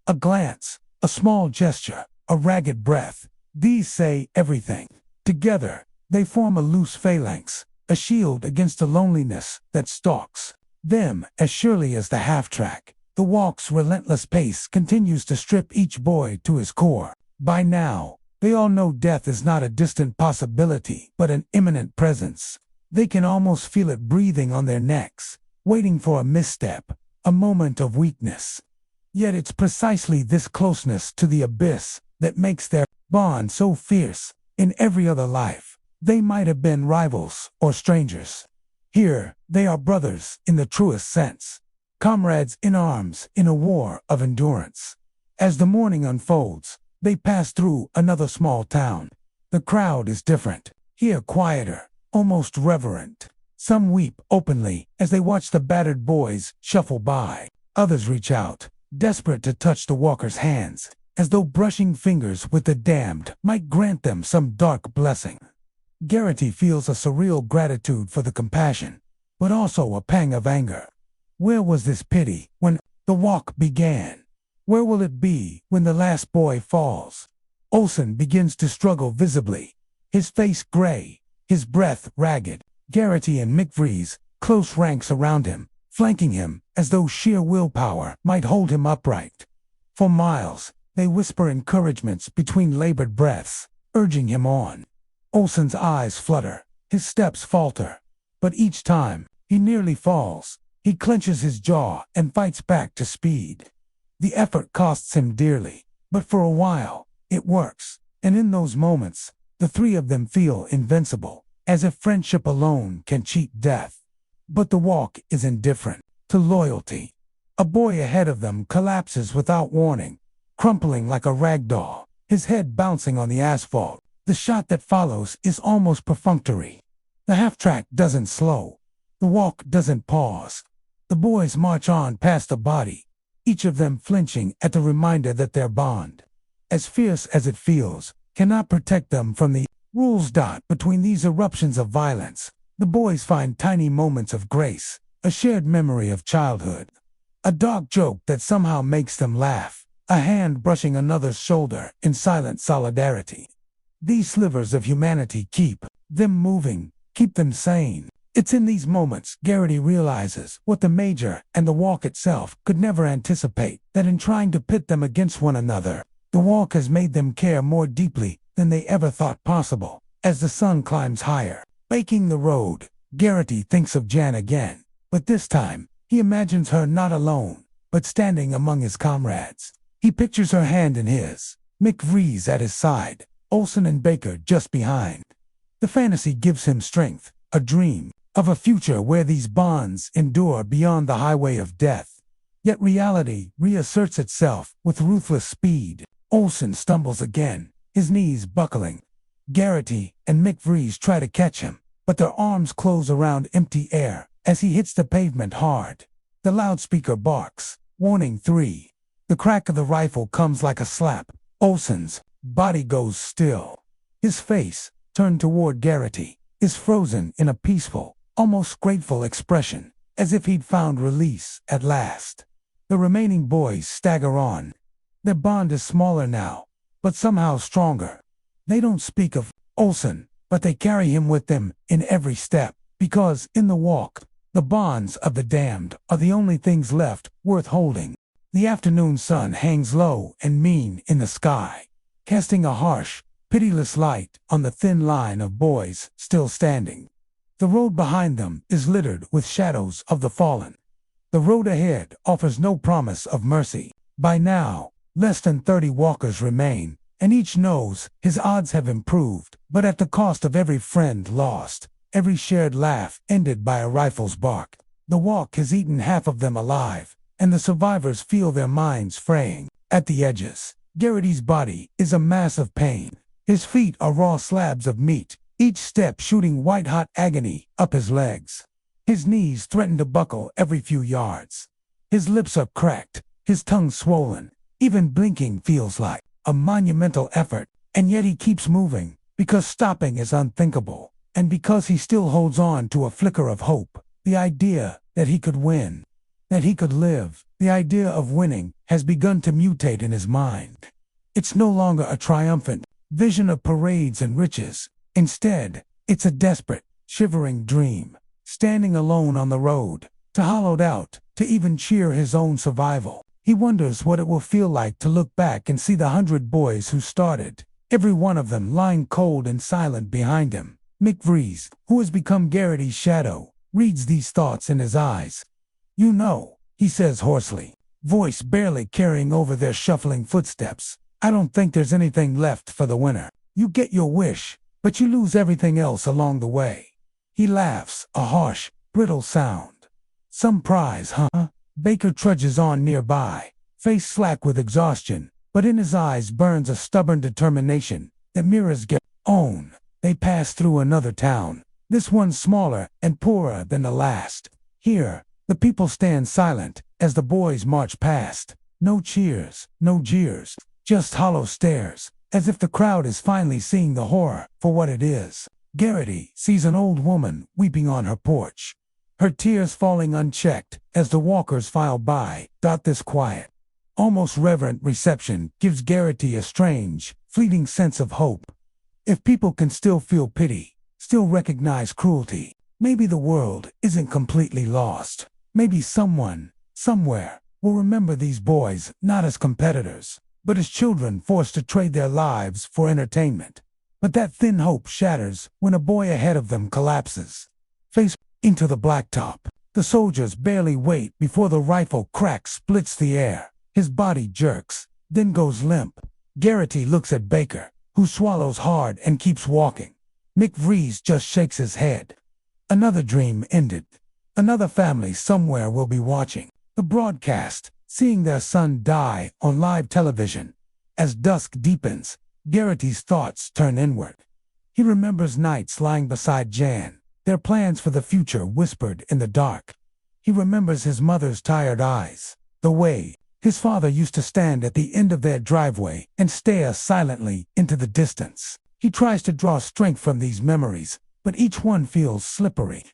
A glance, a small gesture, a ragged breath, these say everything. Together, they form a loose phalanx, a shield against the loneliness that stalks them as surely as the half-track. The walk's relentless pace continues to strip each boy to his core. By now, they all know death is not a distant possibility, but an imminent presence. They can almost feel it breathing on their necks, waiting for a misstep, a moment of weakness. Yet it's precisely this closeness to the abyss that makes their bond so fierce. In every other life, they might have been rivals or strangers. Here, they are brothers in the truest sense, comrades in arms in a war of endurance. As the morning unfolds, they pass through another small town. The crowd is different, here quieter, almost reverent. Some weep openly as they watch the battered boys shuffle by. Others reach out, desperate to touch the walker's hands, as though brushing fingers with the damned might grant them some dark blessing. Garraty feels a surreal gratitude for the compassion, but also a pang of anger. Where was this pity when the walk began? Where will it be when the last boy falls? Olsen begins to struggle visibly, his face gray, his breath ragged. Garraty and McVries, close ranks around him, flanking him as though sheer willpower might hold him upright. For miles, they whisper encouragements between labored breaths, urging him on. Olsen's eyes flutter, his steps falter, but each time he nearly falls, he clenches his jaw and fights back to speed. The effort costs him dearly, but for a while, it works, and in those moments, the three of them feel invincible, as if friendship alone can cheat death. But the walk is indifferent to loyalty. A boy ahead of them collapses without warning, crumpling like a rag doll, his head bouncing on the asphalt. The shot that follows is almost perfunctory. The half-track doesn't slow. The walk doesn't pause. The boys march on past the body, each of them flinching at the reminder that their bond, as fierce as it feels, cannot protect them from the rules. Between these eruptions of violence, the boys find tiny moments of grace, a shared memory of childhood, a dark joke that somehow makes them laugh, a hand brushing another's shoulder in silent solidarity. These slivers of humanity keep them moving, keep them sane. It's in these moments Garraty realizes what the Major and the walk itself could never anticipate, that in trying to pit them against one another, the walk has made them care more deeply than they ever thought possible. As the sun climbs higher, baking the road, Garraty thinks of Jan again, but this time, he imagines her not alone, but standing among his comrades. He pictures her hand in his, McVries at his side, Olsen and Baker just behind. The fantasy gives him strength, a dream of a future where these bonds endure beyond the highway of death. Yet reality reasserts itself with ruthless speed. Olsen stumbles again, his knees buckling. Garraty and McVries try to catch him, but their arms close around empty air as he hits the pavement hard. The loudspeaker barks, warning 3. The crack of the rifle comes like a slap. Olsen's body goes still. His face, turned toward Garraty, is frozen in a peaceful, almost grateful expression, as if he'd found release at last. The remaining boys stagger on. Their bond is smaller now, but somehow stronger. They don't speak of Olsen, but they carry him with them in every step, because in the walk, the bonds of the damned are the only things left worth holding. The afternoon sun hangs low and mean in the sky, casting a harsh, pitiless light on the thin line of boys still standing. The road behind them is littered with shadows of the fallen. The road ahead offers no promise of mercy. By now, less than 30 walkers remain, and each knows his odds have improved, but at the cost of every friend lost, every shared laugh ended by a rifle's bark. The walk has eaten half of them alive, and the survivors feel their minds fraying at the edges. Garraty's body is a mass of pain. His feet are raw slabs of meat, each step shooting white-hot agony up his legs. His knees threaten to buckle every few yards. His lips are cracked, his tongue swollen. Even blinking feels like a monumental effort, and yet he keeps moving, because stopping is unthinkable, and because he still holds on to a flicker of hope. The idea that he could win, that he could live, the idea of winning has begun to mutate in his mind. It's no longer a triumphant vision of parades and riches. Instead, it's a desperate, shivering dream, standing alone on the road, too hollowed out to even cheer his own survival. He wonders what it will feel like to look back and see the 100 boys who started, every one of them lying cold and silent behind him. McVries, who has become Garraty's shadow, reads these thoughts in his eyes. "You know," he says hoarsely, voice barely carrying over their shuffling footsteps, "I don't think there's anything left for the winner. You get your wish, but you lose everything else along the way." He laughs, a harsh, brittle sound. "Some prize, huh?" Baker trudges on nearby, face slack with exhaustion, but in his eyes burns a stubborn determination that mirrors Garraty's own. They pass through another town, this one smaller and poorer than the last. Here, the people stand silent as the boys march past. No cheers, no jeers, just hollow stares, as if the crowd is finally seeing the horror for what it is. Garraty sees an old woman weeping on her porch, her tears falling unchecked as the walkers file by. This quiet, almost reverent reception gives Garraty a strange, fleeting sense of hope. If people can still feel pity, still recognize cruelty, maybe the world isn't completely lost. Maybe someone, somewhere, will remember these boys not as competitors, but as children forced to trade their lives for entertainment. But that thin hope shatters when a boy ahead of them collapses, face into the blacktop. The soldiers barely wait before the rifle crack splits the air. His body jerks, then goes limp. Garraty looks at Baker, who swallows hard and keeps walking. McVries just shakes his head. Another dream ended. Another family somewhere will be watching the broadcast, seeing their son die on live television. As dusk deepens, Garraty's thoughts turn inward. He remembers nights lying beside Jan, their plans for the future whispered in the dark. He remembers his mother's tired eyes, the way his father used to stand at the end of their driveway and stare silently into the distance. He tries to draw strength from these memories, but each one feels slippery,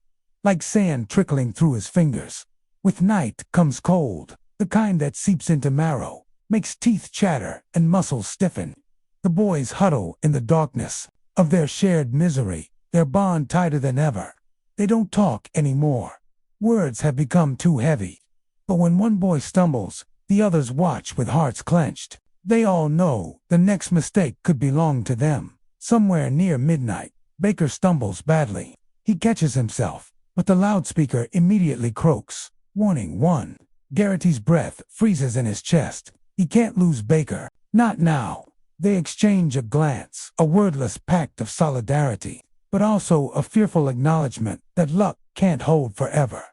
like sand trickling through his fingers. With night comes cold, the kind that seeps into marrow, makes teeth chatter and muscles stiffen. The boys huddle in the darkness of their shared misery, their bond tighter than ever. They don't talk anymore. Words have become too heavy. But when one boy stumbles, the others watch with hearts clenched. They all know the next mistake could belong to them. Somewhere near midnight, Baker stumbles badly. He catches himself, but the loudspeaker immediately croaks. "Warning 1. Garraty's breath freezes in his chest. He can't lose Baker. Not now. They exchange a glance, a wordless pact of solidarity, but also a fearful acknowledgement that luck can't hold forever.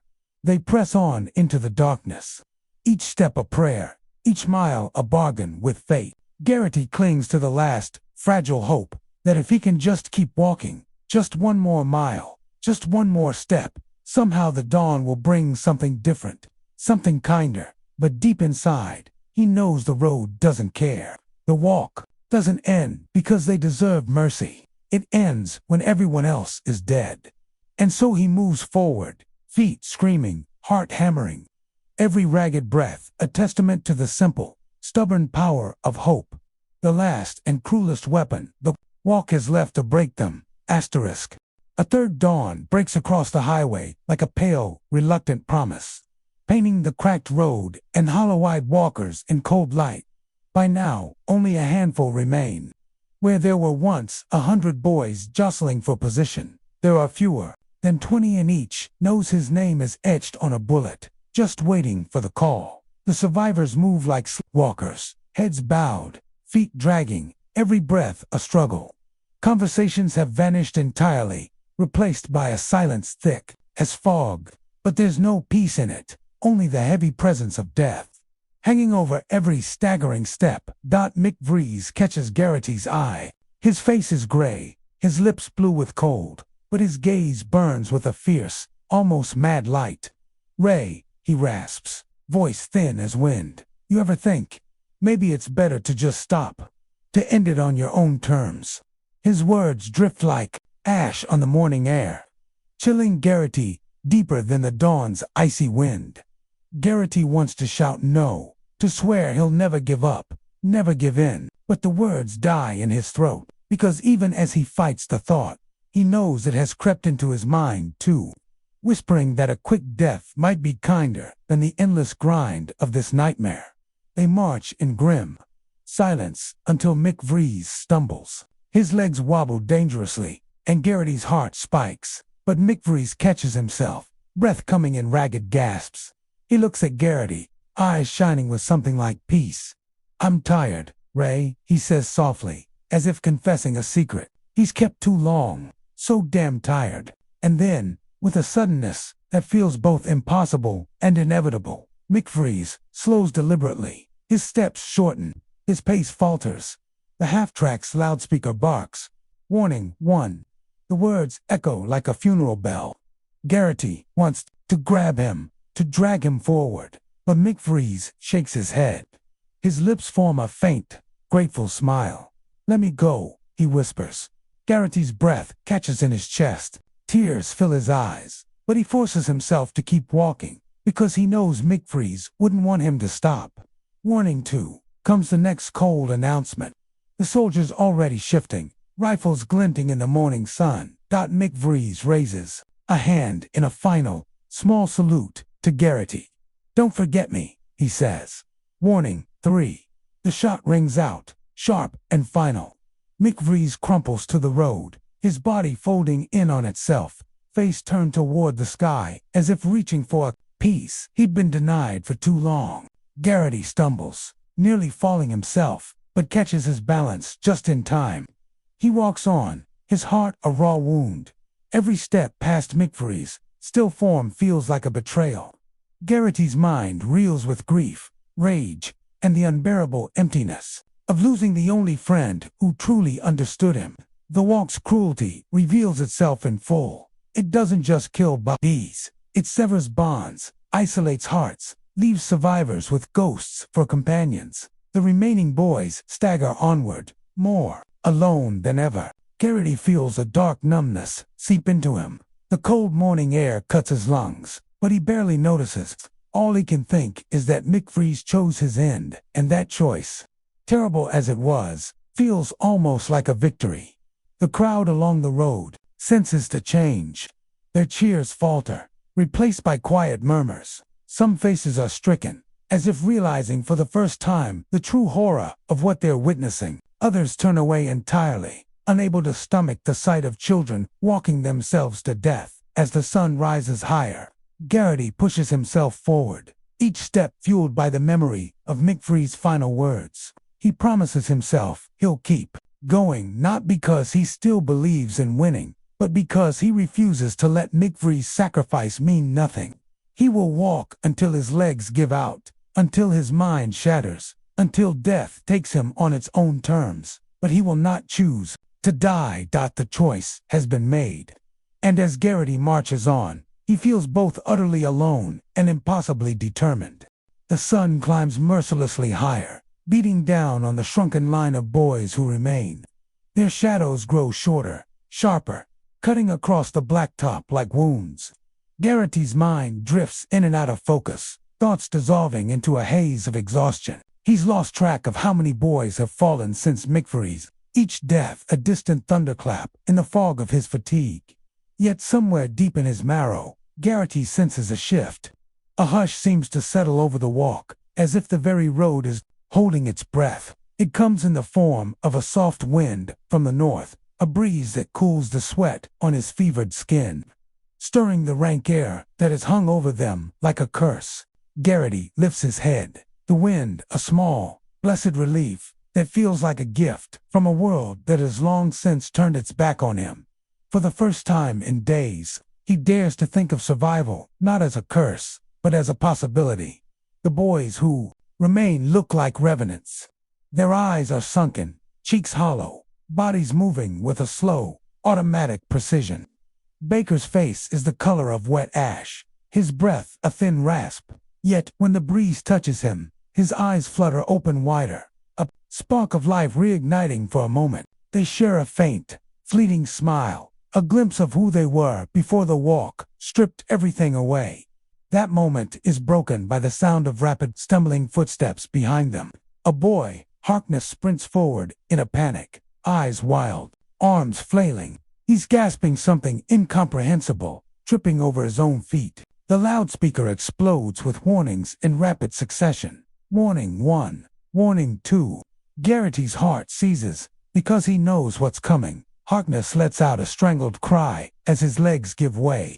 They press on into the darkness. Each step a prayer, each mile a bargain with fate. Garraty clings to the last, fragile hope that if he can just keep walking, just one more mile, just one more step, somehow the dawn will bring something different, something kinder. But deep inside, he knows the road doesn't care. The walk doesn't end because they deserve mercy. It ends when everyone else is dead. And so he moves forward, feet screaming, heart hammering. Every ragged breath, a testament to the simple, stubborn power of hope. The last and cruelest weapon the walk has left to break them. Asterisk. A third dawn breaks across the highway like a pale, reluctant promise, painting the cracked road and hollow-eyed walkers in cold light. By now, only a handful remain. Where there were once 100 boys jostling for position, there are fewer than 20, and each knows his name is etched on a bullet, just waiting for the call. The survivors move like sleepwalkers, heads bowed, feet dragging, every breath a struggle. Conversations have vanished entirely, replaced by a silence thick as fog, but there's no peace in it, only the heavy presence of death. Hanging over every staggering step, McVries catches Garraty's eye. His face is gray, his lips blue with cold, but his gaze burns with a fierce, almost mad light. "Ray," he rasps, voice thin as wind, "you ever think, maybe it's better to just stop, to end it on your own terms?" His words drift like ash on the morning air, chilling Garraty deeper than the dawn's icy wind. Garraty wants to shout no, to swear he'll never give up, never give in, but the words die in his throat, because even as he fights the thought, he knows it has crept into his mind too, whispering that a quick death might be kinder than the endless grind of this nightmare. They march in grim silence until McVries stumbles. His legs wobble dangerously, and Garraty's heart spikes, but McVries catches himself, breath coming in ragged gasps. He looks at Garraty, eyes shining with something like peace. "I'm tired, Ray," he says softly, as if confessing a secret. He's kept too long, so damn tired. And then, with a suddenness that feels both impossible and inevitable, McVries slows deliberately. His steps shorten, his pace falters. The half-track's loudspeaker barks. "Warning, 1." The words echo like a funeral bell. Garraty wants to grab him, to drag him forward, but McVries shakes his head. His lips form a faint, grateful smile. "Let me go," he whispers. Garraty's breath catches in his chest. Tears fill his eyes, but he forces himself to keep walking, because he knows McVries wouldn't want him to stop. Warning 2, comes the next cold announcement. The soldiers already shifting, rifles glinting in the morning sun. McVries raises a hand in a final, small salute to Garraty. "Don't forget me," he says. Warning 3. The shot rings out, sharp and final. McVries crumples to the road, his body folding in on itself, face turned toward the sky, as if reaching for a peace he'd been denied for too long. Garraty stumbles, nearly falling himself, but catches his balance just in time. He walks on, his heart a raw wound. Every step past McVries' still form feels like a betrayal. Garraty's mind reels with grief, rage, and the unbearable emptiness of losing the only friend who truly understood him. The walk's cruelty reveals itself in full. It doesn't just kill bodies, it severs bonds, isolates hearts, leaves survivors with ghosts for companions. The remaining boys stagger onward, more alone than ever. Garraty feels a dark numbness seep into him. The cold morning air cuts his lungs, but he barely notices. All he can think is that McVries chose his end, and that choice, terrible as it was, feels almost like a victory. The crowd along the road senses the change. Their cheers falter, replaced by quiet murmurs. Some faces are stricken, as if realizing for the first time the true horror of what they're witnessing. Others turn away entirely, unable to stomach the sight of children walking themselves to death. As the sun rises higher, Garraty pushes himself forward, each step fueled by the memory of McVries' final words. He promises himself he'll keep going, not because he still believes in winning, but because he refuses to let McVries' sacrifice mean nothing. He will walk until his legs give out, until his mind shatters, until death takes him on its own terms, but he will not choose to die. The choice has been made. And as Garraty marches on, he feels both utterly alone and impossibly determined. The sun climbs mercilessly higher, beating down on the shrunken line of boys who remain. Their shadows grow shorter, sharper, cutting across the blacktop like wounds. Garraty's mind drifts in and out of focus, thoughts dissolving into a haze of exhaustion. He's lost track of how many boys have fallen since McVries, each death a distant thunderclap in the fog of his fatigue. Yet somewhere deep in his marrow, Garraty senses a shift. A hush seems to settle over the walk, as if the very road is holding its breath. It comes in the form of a soft wind from the north, a breeze that cools the sweat on his fevered skin, stirring the rank air that has hung over them like a curse. Garraty lifts his head. The wind, a small, blessed relief, that feels like a gift from a world that has long since turned its back on him. For the first time in days, he dares to think of survival not as a curse, but as a possibility. The boys who remain look like revenants. Their eyes are sunken, cheeks hollow, bodies moving with a slow, automatic precision. Baker's face is the color of wet ash, his breath a thin rasp. Yet, when the breeze touches him, his eyes flutter open wider, a spark of life reigniting for a moment. They share a faint, fleeting smile, a glimpse of who they were before the walk stripped everything away. That moment is broken by the sound of rapid, stumbling footsteps behind them. A boy, Harkness, sprints forward in a panic, eyes wild, arms flailing. He's gasping something incomprehensible, tripping over his own feet. The loudspeaker explodes with warnings in rapid succession. Warning 1, warning 2. Garraty's heart seizes because he knows what's coming. Harkness lets out a strangled cry as his legs give way.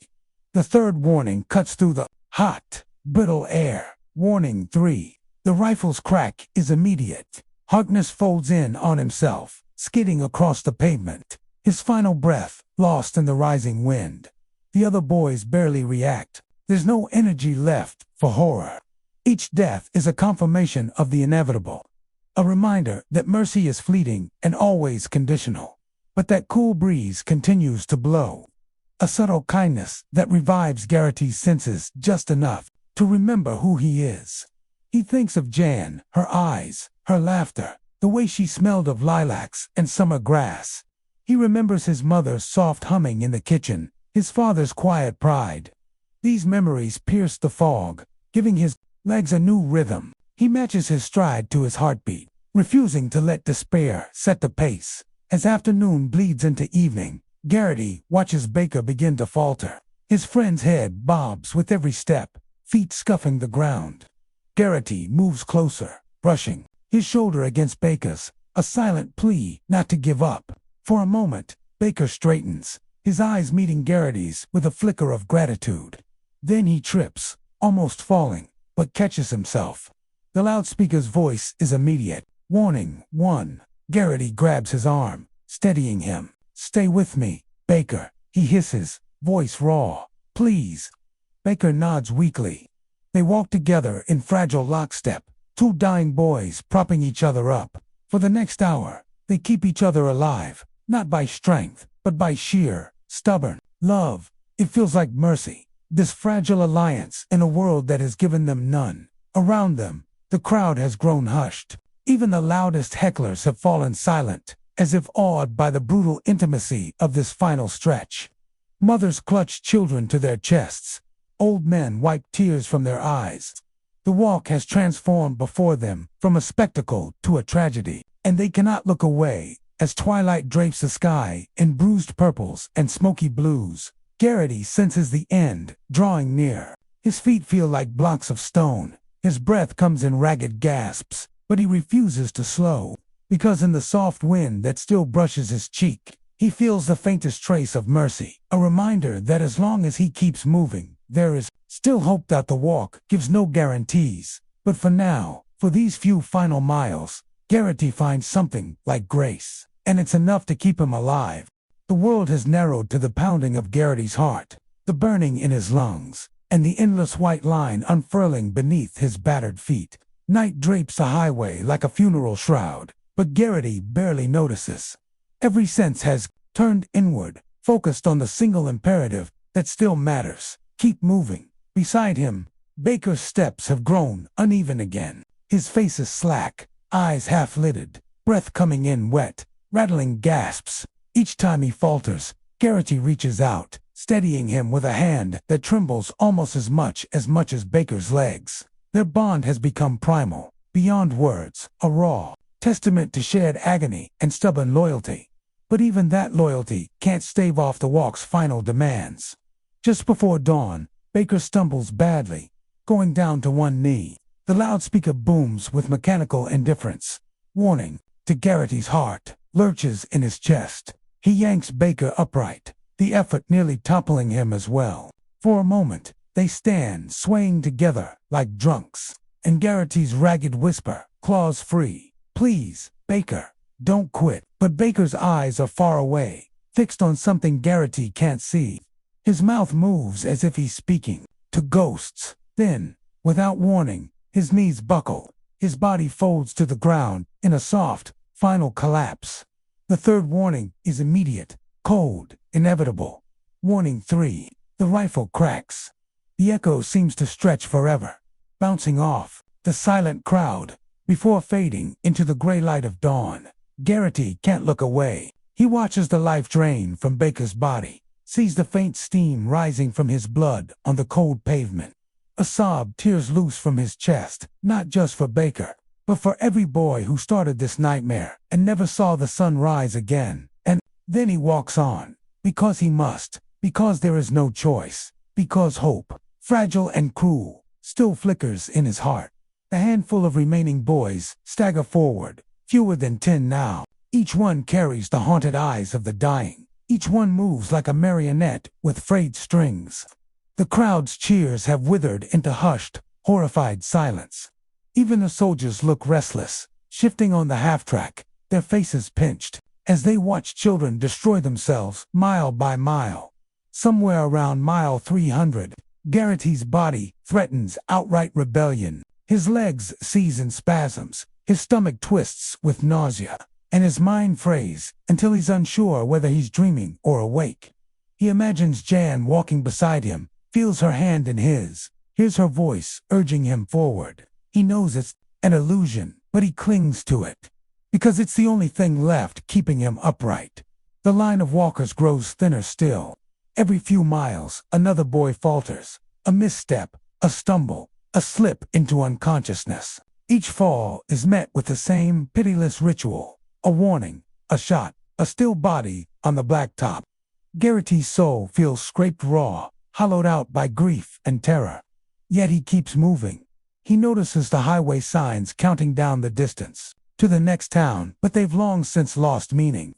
The third warning cuts through the hot, brittle air. Warning 3. The rifle's crack is immediate. Harkness folds in on himself, skidding across the pavement, his final breath lost in the rising wind. The other boys barely react. There's no energy left for horror. Each death is a confirmation of the inevitable, a reminder that mercy is fleeting and always conditional. But that cool breeze continues to blow, a subtle kindness that revives Garraty's senses just enough to remember who he is. He thinks of Jan, her eyes, her laughter, the way she smelled of lilacs and summer grass. He remembers his mother's soft humming in the kitchen, his father's quiet pride. These memories pierce the fog, giving his legs a new rhythm. He matches his stride to his heartbeat, refusing to let despair set the pace. As afternoon bleeds into evening, Garraty watches Baker begin to falter. His friend's head bobs with every step, feet scuffing the ground. Garraty moves closer, brushing his shoulder against Baker's, a silent plea not to give up. For a moment, Baker straightens, his eyes meeting Garraty's with a flicker of gratitude. Then he trips, almost falling, but catches himself. The loudspeaker's voice is immediate. Warning 1. Garraty grabs his arm, steadying him. Stay with me, Baker, he hisses, voice raw. Please. Baker nods weakly. They walk together in fragile lockstep, two dying boys propping each other up. For the next hour, they keep each other alive, not by strength, but by sheer, stubborn love. It feels like mercy, this fragile alliance in a world that has given them none. Around them, the crowd has grown hushed. Even the loudest hecklers have fallen silent, as if awed by the brutal intimacy of this final stretch. Mothers clutch children to their chests. Old men wipe tears from their eyes. The walk has transformed before them from a spectacle to a tragedy, and they cannot look away as twilight drapes the sky in bruised purples and smoky blues. Garraty senses the end drawing near. His feet feel like blocks of stone. His breath comes in ragged gasps, but he refuses to slow, because in the soft wind that still brushes his cheek, he feels the faintest trace of mercy, a reminder that as long as he keeps moving, there is still hope. That the walk gives no guarantees, but for now, for these few final miles, Garraty finds something like grace, and it's enough to keep him alive. The world has narrowed to the pounding of Garraty's heart, the burning in his lungs, and the endless white line unfurling beneath his battered feet. Night drapes the highway like a funeral shroud, but Garraty barely notices. Every sense has turned inward, focused on the single imperative that still matters. Keep moving. Beside him, Baker's steps have grown uneven again. His face is slack, eyes half-lidded, breath coming in wet, rattling gasps. Each time he falters, Garraty reaches out, steadying him with a hand that trembles almost as much as Baker's legs. Their bond has become primal, beyond words, a raw testament to shared agony and stubborn loyalty. But even that loyalty can't stave off the walk's final demands. Just before dawn, Baker stumbles badly, going down to one knee. The loudspeaker booms with mechanical indifference. Warning to Garraty's heart lurches in his chest. He yanks Baker upright, the effort nearly toppling him as well. For a moment, they stand swaying together like drunks, and Garraty's ragged whisper claws free. Please, Baker, don't quit. But Baker's eyes are far away, fixed on something Garraty can't see. His mouth moves as if he's speaking to ghosts. Then, without warning, his knees buckle. His body folds to the ground in a soft, final collapse. The third warning is immediate, cold, inevitable. Warning 3. The rifle cracks. The echo seems to stretch forever, bouncing off the silent crowd before fading into the gray light of dawn. Garraty can't look away. He watches the life drain from Baker's body, sees the faint steam rising from his blood on the cold pavement. A sob tears loose from his chest, not just for Baker, but for every boy who started this nightmare and never saw the sun rise again. And then he walks on, because he must, because there is no choice, because hope, fragile and cruel, still flickers in his heart. The handful of remaining boys stagger forward, fewer than 10 now. Each one carries the haunted eyes of the dying. Each one moves like a marionette with frayed strings. The crowd's cheers have withered into hushed, horrified silence. Even the soldiers look restless, shifting on the half-track, their faces pinched, as they watch children destroy themselves mile by mile. Somewhere around mile 300, Garraty's body threatens outright rebellion. His legs seize in spasms, his stomach twists with nausea, and his mind frays until he's unsure whether he's dreaming or awake. He imagines Jan walking beside him, feels her hand in his, hears her voice urging him forward. He knows it's an illusion, but he clings to it, because it's the only thing left keeping him upright. The line of walkers grows thinner still. Every few miles, another boy falters. A misstep, a stumble, a slip into unconsciousness. Each fall is met with the same pitiless ritual. A warning, a shot, a still body on the blacktop. Garraty's soul feels scraped raw, hollowed out by grief and terror. Yet he keeps moving. He notices the highway signs counting down the distance to the next town, but they've long since lost meaning.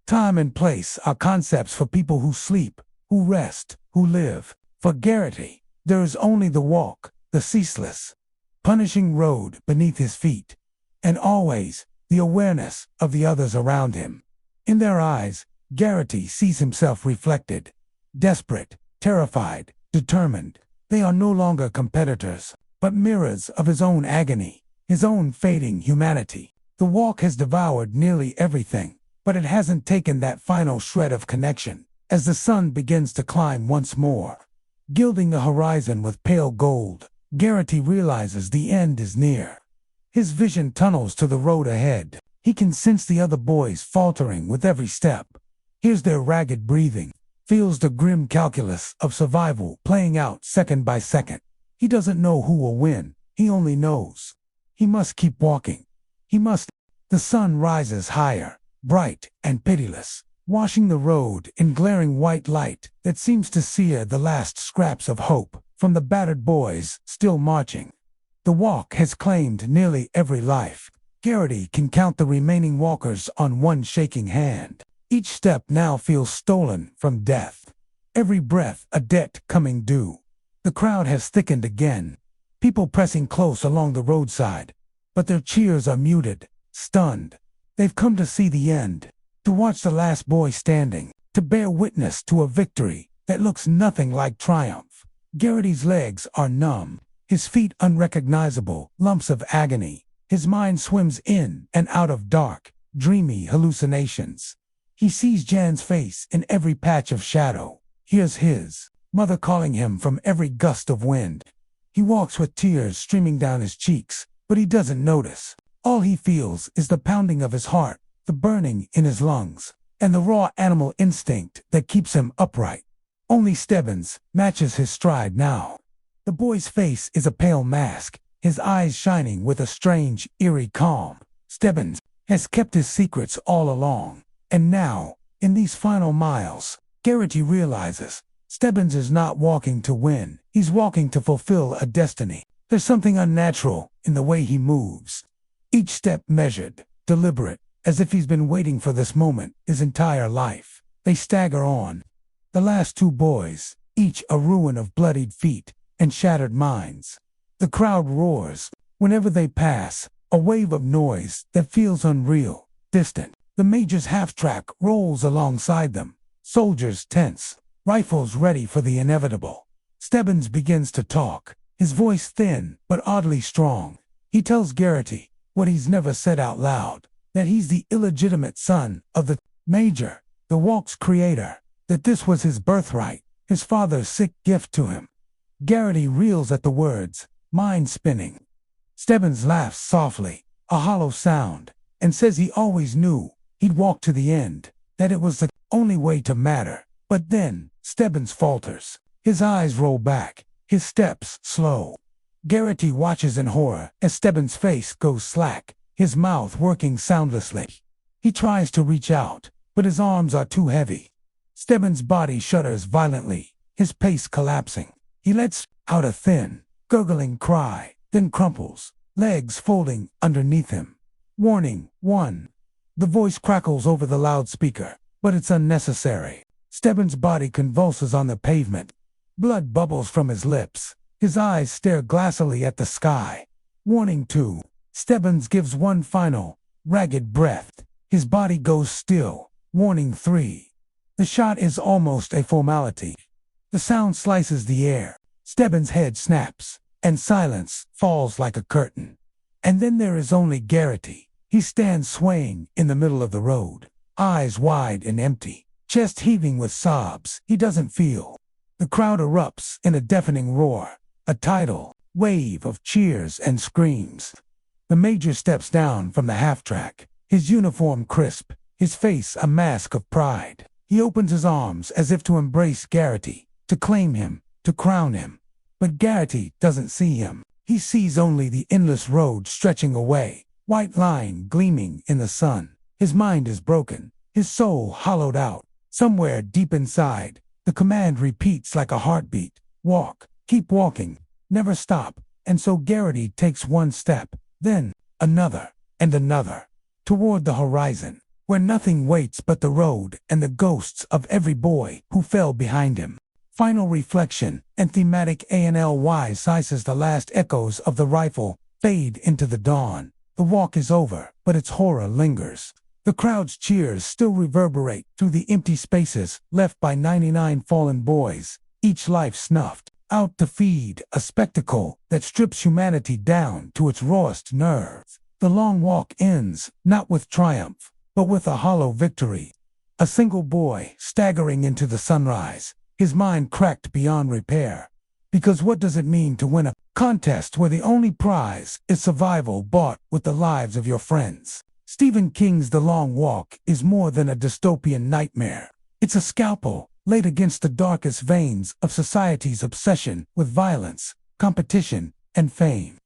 Time and place are concepts for people who sleep, who rest, who live. For Garraty, there is only the walk, the ceaseless, punishing road beneath his feet, and always the awareness of the others around him. In their eyes, Garraty sees himself reflected. Desperate, terrified, determined. They are no longer competitors, but mirrors of his own agony, his own fading humanity. The walk has devoured nearly everything, but it hasn't taken that final shred of connection. As the sun begins to climb once more, gilding the horizon with pale gold, Garraty realizes the end is near. His vision tunnels to the road ahead. He can sense the other boys faltering with every step. Hears their ragged breathing, feels the grim calculus of survival playing out second by second. He doesn't know who will win. He only knows he must keep walking. He must. The sun rises higher, bright and pitiless, washing the road in glaring white light that seems to sear the last scraps of hope from the battered boys still marching. The walk has claimed nearly every life. Garraty can count the remaining walkers on one shaking hand. Each step now feels stolen from death. Every breath a debt coming due. The crowd has thickened again, people pressing close along the roadside, but their cheers are muted, stunned. They've come to see the end, to watch the last boy standing, to bear witness to a victory that looks nothing like triumph. Garraty's legs are numb, his feet unrecognizable lumps of agony. His mind swims in and out of dark, dreamy hallucinations. He sees Jan's face in every patch of shadow, hears his mother calling him from every gust of wind. He walks with tears streaming down his cheeks, but he doesn't notice. All he feels is the pounding of his heart, the burning in his lungs, and the raw animal instinct that keeps him upright. Only Stebbins matches his stride now. The boy's face is a pale mask, his eyes shining with a strange, eerie calm. Stebbins has kept his secrets all along, and now, in these final miles, Garraty realizes Stebbins is not walking to win, he's walking to fulfill a destiny. There's something unnatural in the way he moves. Each step measured, deliberate, as if he's been waiting for this moment his entire life. They stagger on. The last two boys, each a ruin of bloodied feet and shattered minds. The crowd roars whenever they pass, a wave of noise that feels unreal, distant. The major's half-track rolls alongside them. Soldiers tense, rifles ready for the inevitable. Stebbins begins to talk, his voice thin but oddly strong. He tells Garraty what he's never said out loud, that he's the illegitimate son of the major, the walk's creator, that this was his birthright, his father's sick gift to him. Garraty reels at the words, mind spinning. Stebbins laughs softly, a hollow sound, and says he always knew he'd walk to the end, that it was the only way to matter. But then, Stebbins falters. His eyes roll back, his steps slow. Garraty watches in horror as Stebbins' face goes slack, his mouth working soundlessly. He tries to reach out, but his arms are too heavy. Stebbins' body shudders violently, his pace collapsing. He lets out a thin, gurgling cry, then crumples, legs folding underneath him. Warning, 1. The voice crackles over the loudspeaker, but it's unnecessary. Stebbins' body convulses on the pavement. Blood bubbles from his lips. His eyes stare glassily at the sky. Warning 2. Stebbins gives one final, ragged breath. His body goes still. Warning 3. The shot is almost a formality. The sound slices the air. Stebbins' head snaps, and silence falls like a curtain. And then there is only Garraty. He stands swaying in the middle of the road, eyes wide and empty, chest heaving with sobs he doesn't feel. The crowd erupts in a deafening roar, a tidal wave of cheers and screams. The major steps down from the half-track, his uniform crisp, his face a mask of pride. He opens his arms as if to embrace Garraty, to claim him, to crown him. But Garraty doesn't see him. He sees only the endless road stretching away, white line gleaming in the sun. His mind is broken, his soul hollowed out. Somewhere deep inside, the command repeats like a heartbeat. Walk, keep walking, never stop. And so Garraty takes one step, then another, and another, toward the horizon, where nothing waits but the road and the ghosts of every boy who fell behind him. Final reflection and thematic ANLY sizes the last echoes of the rifle fade into the dawn. The walk is over, but its horror lingers. The crowd's cheers still reverberate through the empty spaces left by 99 fallen boys, each life snuffed out to feed a spectacle that strips humanity down to its rawest nerve. The long walk ends, not with triumph, but with a hollow victory. A single boy staggering into the sunrise, his mind cracked beyond repair. Because what does it mean to win a contest where the only prize is survival bought with the lives of your friends? Stephen King's The Long Walk is more than a dystopian nightmare. It's a scalpel laid against the darkest veins of society's obsession with violence, competition, and fame.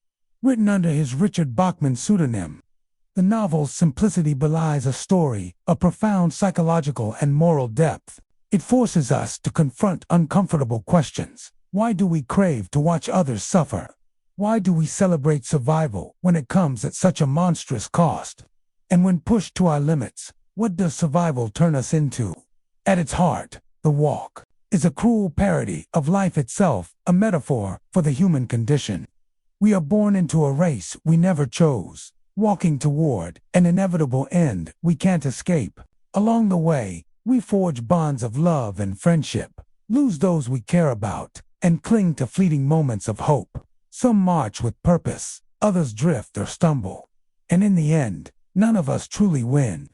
Written under his Richard Bachman pseudonym, the novel's simplicity belies a story of profound psychological and moral depth. It forces us to confront uncomfortable questions. Why do we crave to watch others suffer? Why do we celebrate survival when it comes at such a monstrous cost? And when pushed to our limits, what does survival turn us into? At its heart, The Walk is a cruel parody of life itself, a metaphor for the human condition. We are born into a race we never chose, walking toward an inevitable end we can't escape. Along the way, we forge bonds of love and friendship, lose those we care about, and cling to fleeting moments of hope. Some march with purpose, others drift or stumble. And in the end, none of us truly win.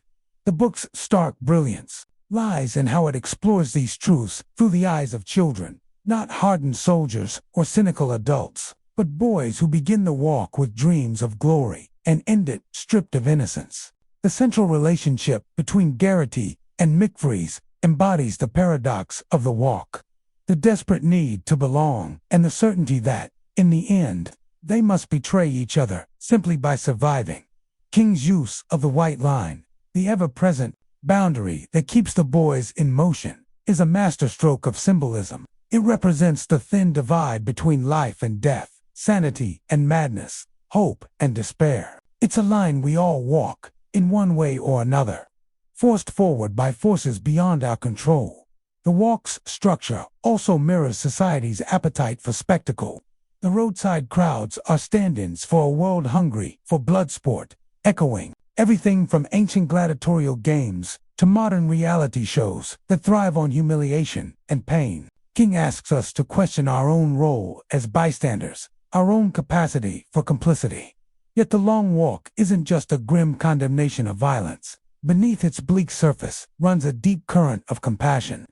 The book's stark brilliance lies in how it explores these truths through the eyes of children, not hardened soldiers or cynical adults, but boys who begin the walk with dreams of glory and end it stripped of innocence. The central relationship between Garraty and McVries embodies the paradox of the walk, the desperate need to belong and the certainty that, in the end, they must betray each other simply by surviving. King's use of the white line, the ever-present boundary that keeps the boys in motion, is a masterstroke of symbolism. It represents the thin divide between life and death, sanity and madness, hope and despair. It's a line we all walk, in one way or another, forced forward by forces beyond our control. The walk's structure also mirrors society's appetite for spectacle. The roadside crowds are stand-ins for a world hungry for blood sport, echoing Everything from ancient gladiatorial games to modern reality shows that thrive on humiliation and pain. King asks us to question our own role as bystanders, our own capacity for complicity. Yet the long walk isn't just a grim condemnation of violence. Beneath its bleak surface runs a deep current of compassion.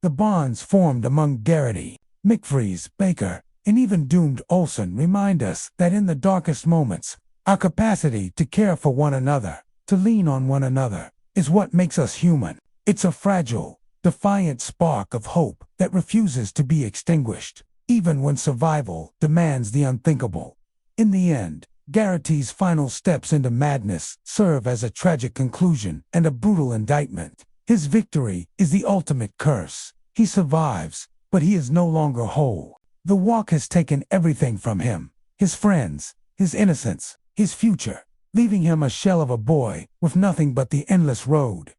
The bonds formed among Garraty, McVries, Baker, and even doomed Olsen remind us that in the darkest moments, our capacity to care for one another, to lean on one another, is what makes us human. It's a fragile, defiant spark of hope that refuses to be extinguished, even when survival demands the unthinkable. In the end, Garraty's final steps into madness serve as a tragic conclusion and a brutal indictment. His victory is the ultimate curse. He survives, but he is no longer whole. The walk has taken everything from him: his friends, his innocence, his future, leaving him a shell of a boy with nothing but the endless road.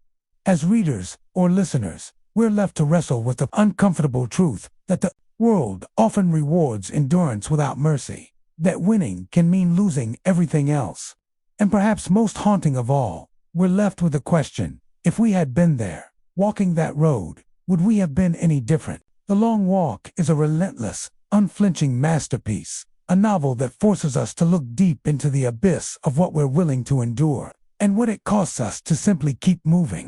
As readers or listeners, we're left to wrestle with the uncomfortable truth that the world often rewards endurance without mercy, that winning can mean losing everything else. And perhaps most haunting of all, we're left with the question: if we had been there, walking that road, would we have been any different? The Long Walk is a relentless, unflinching masterpiece, a novel that forces us to look deep into the abyss of what we're willing to endure, and what it costs us to simply keep moving.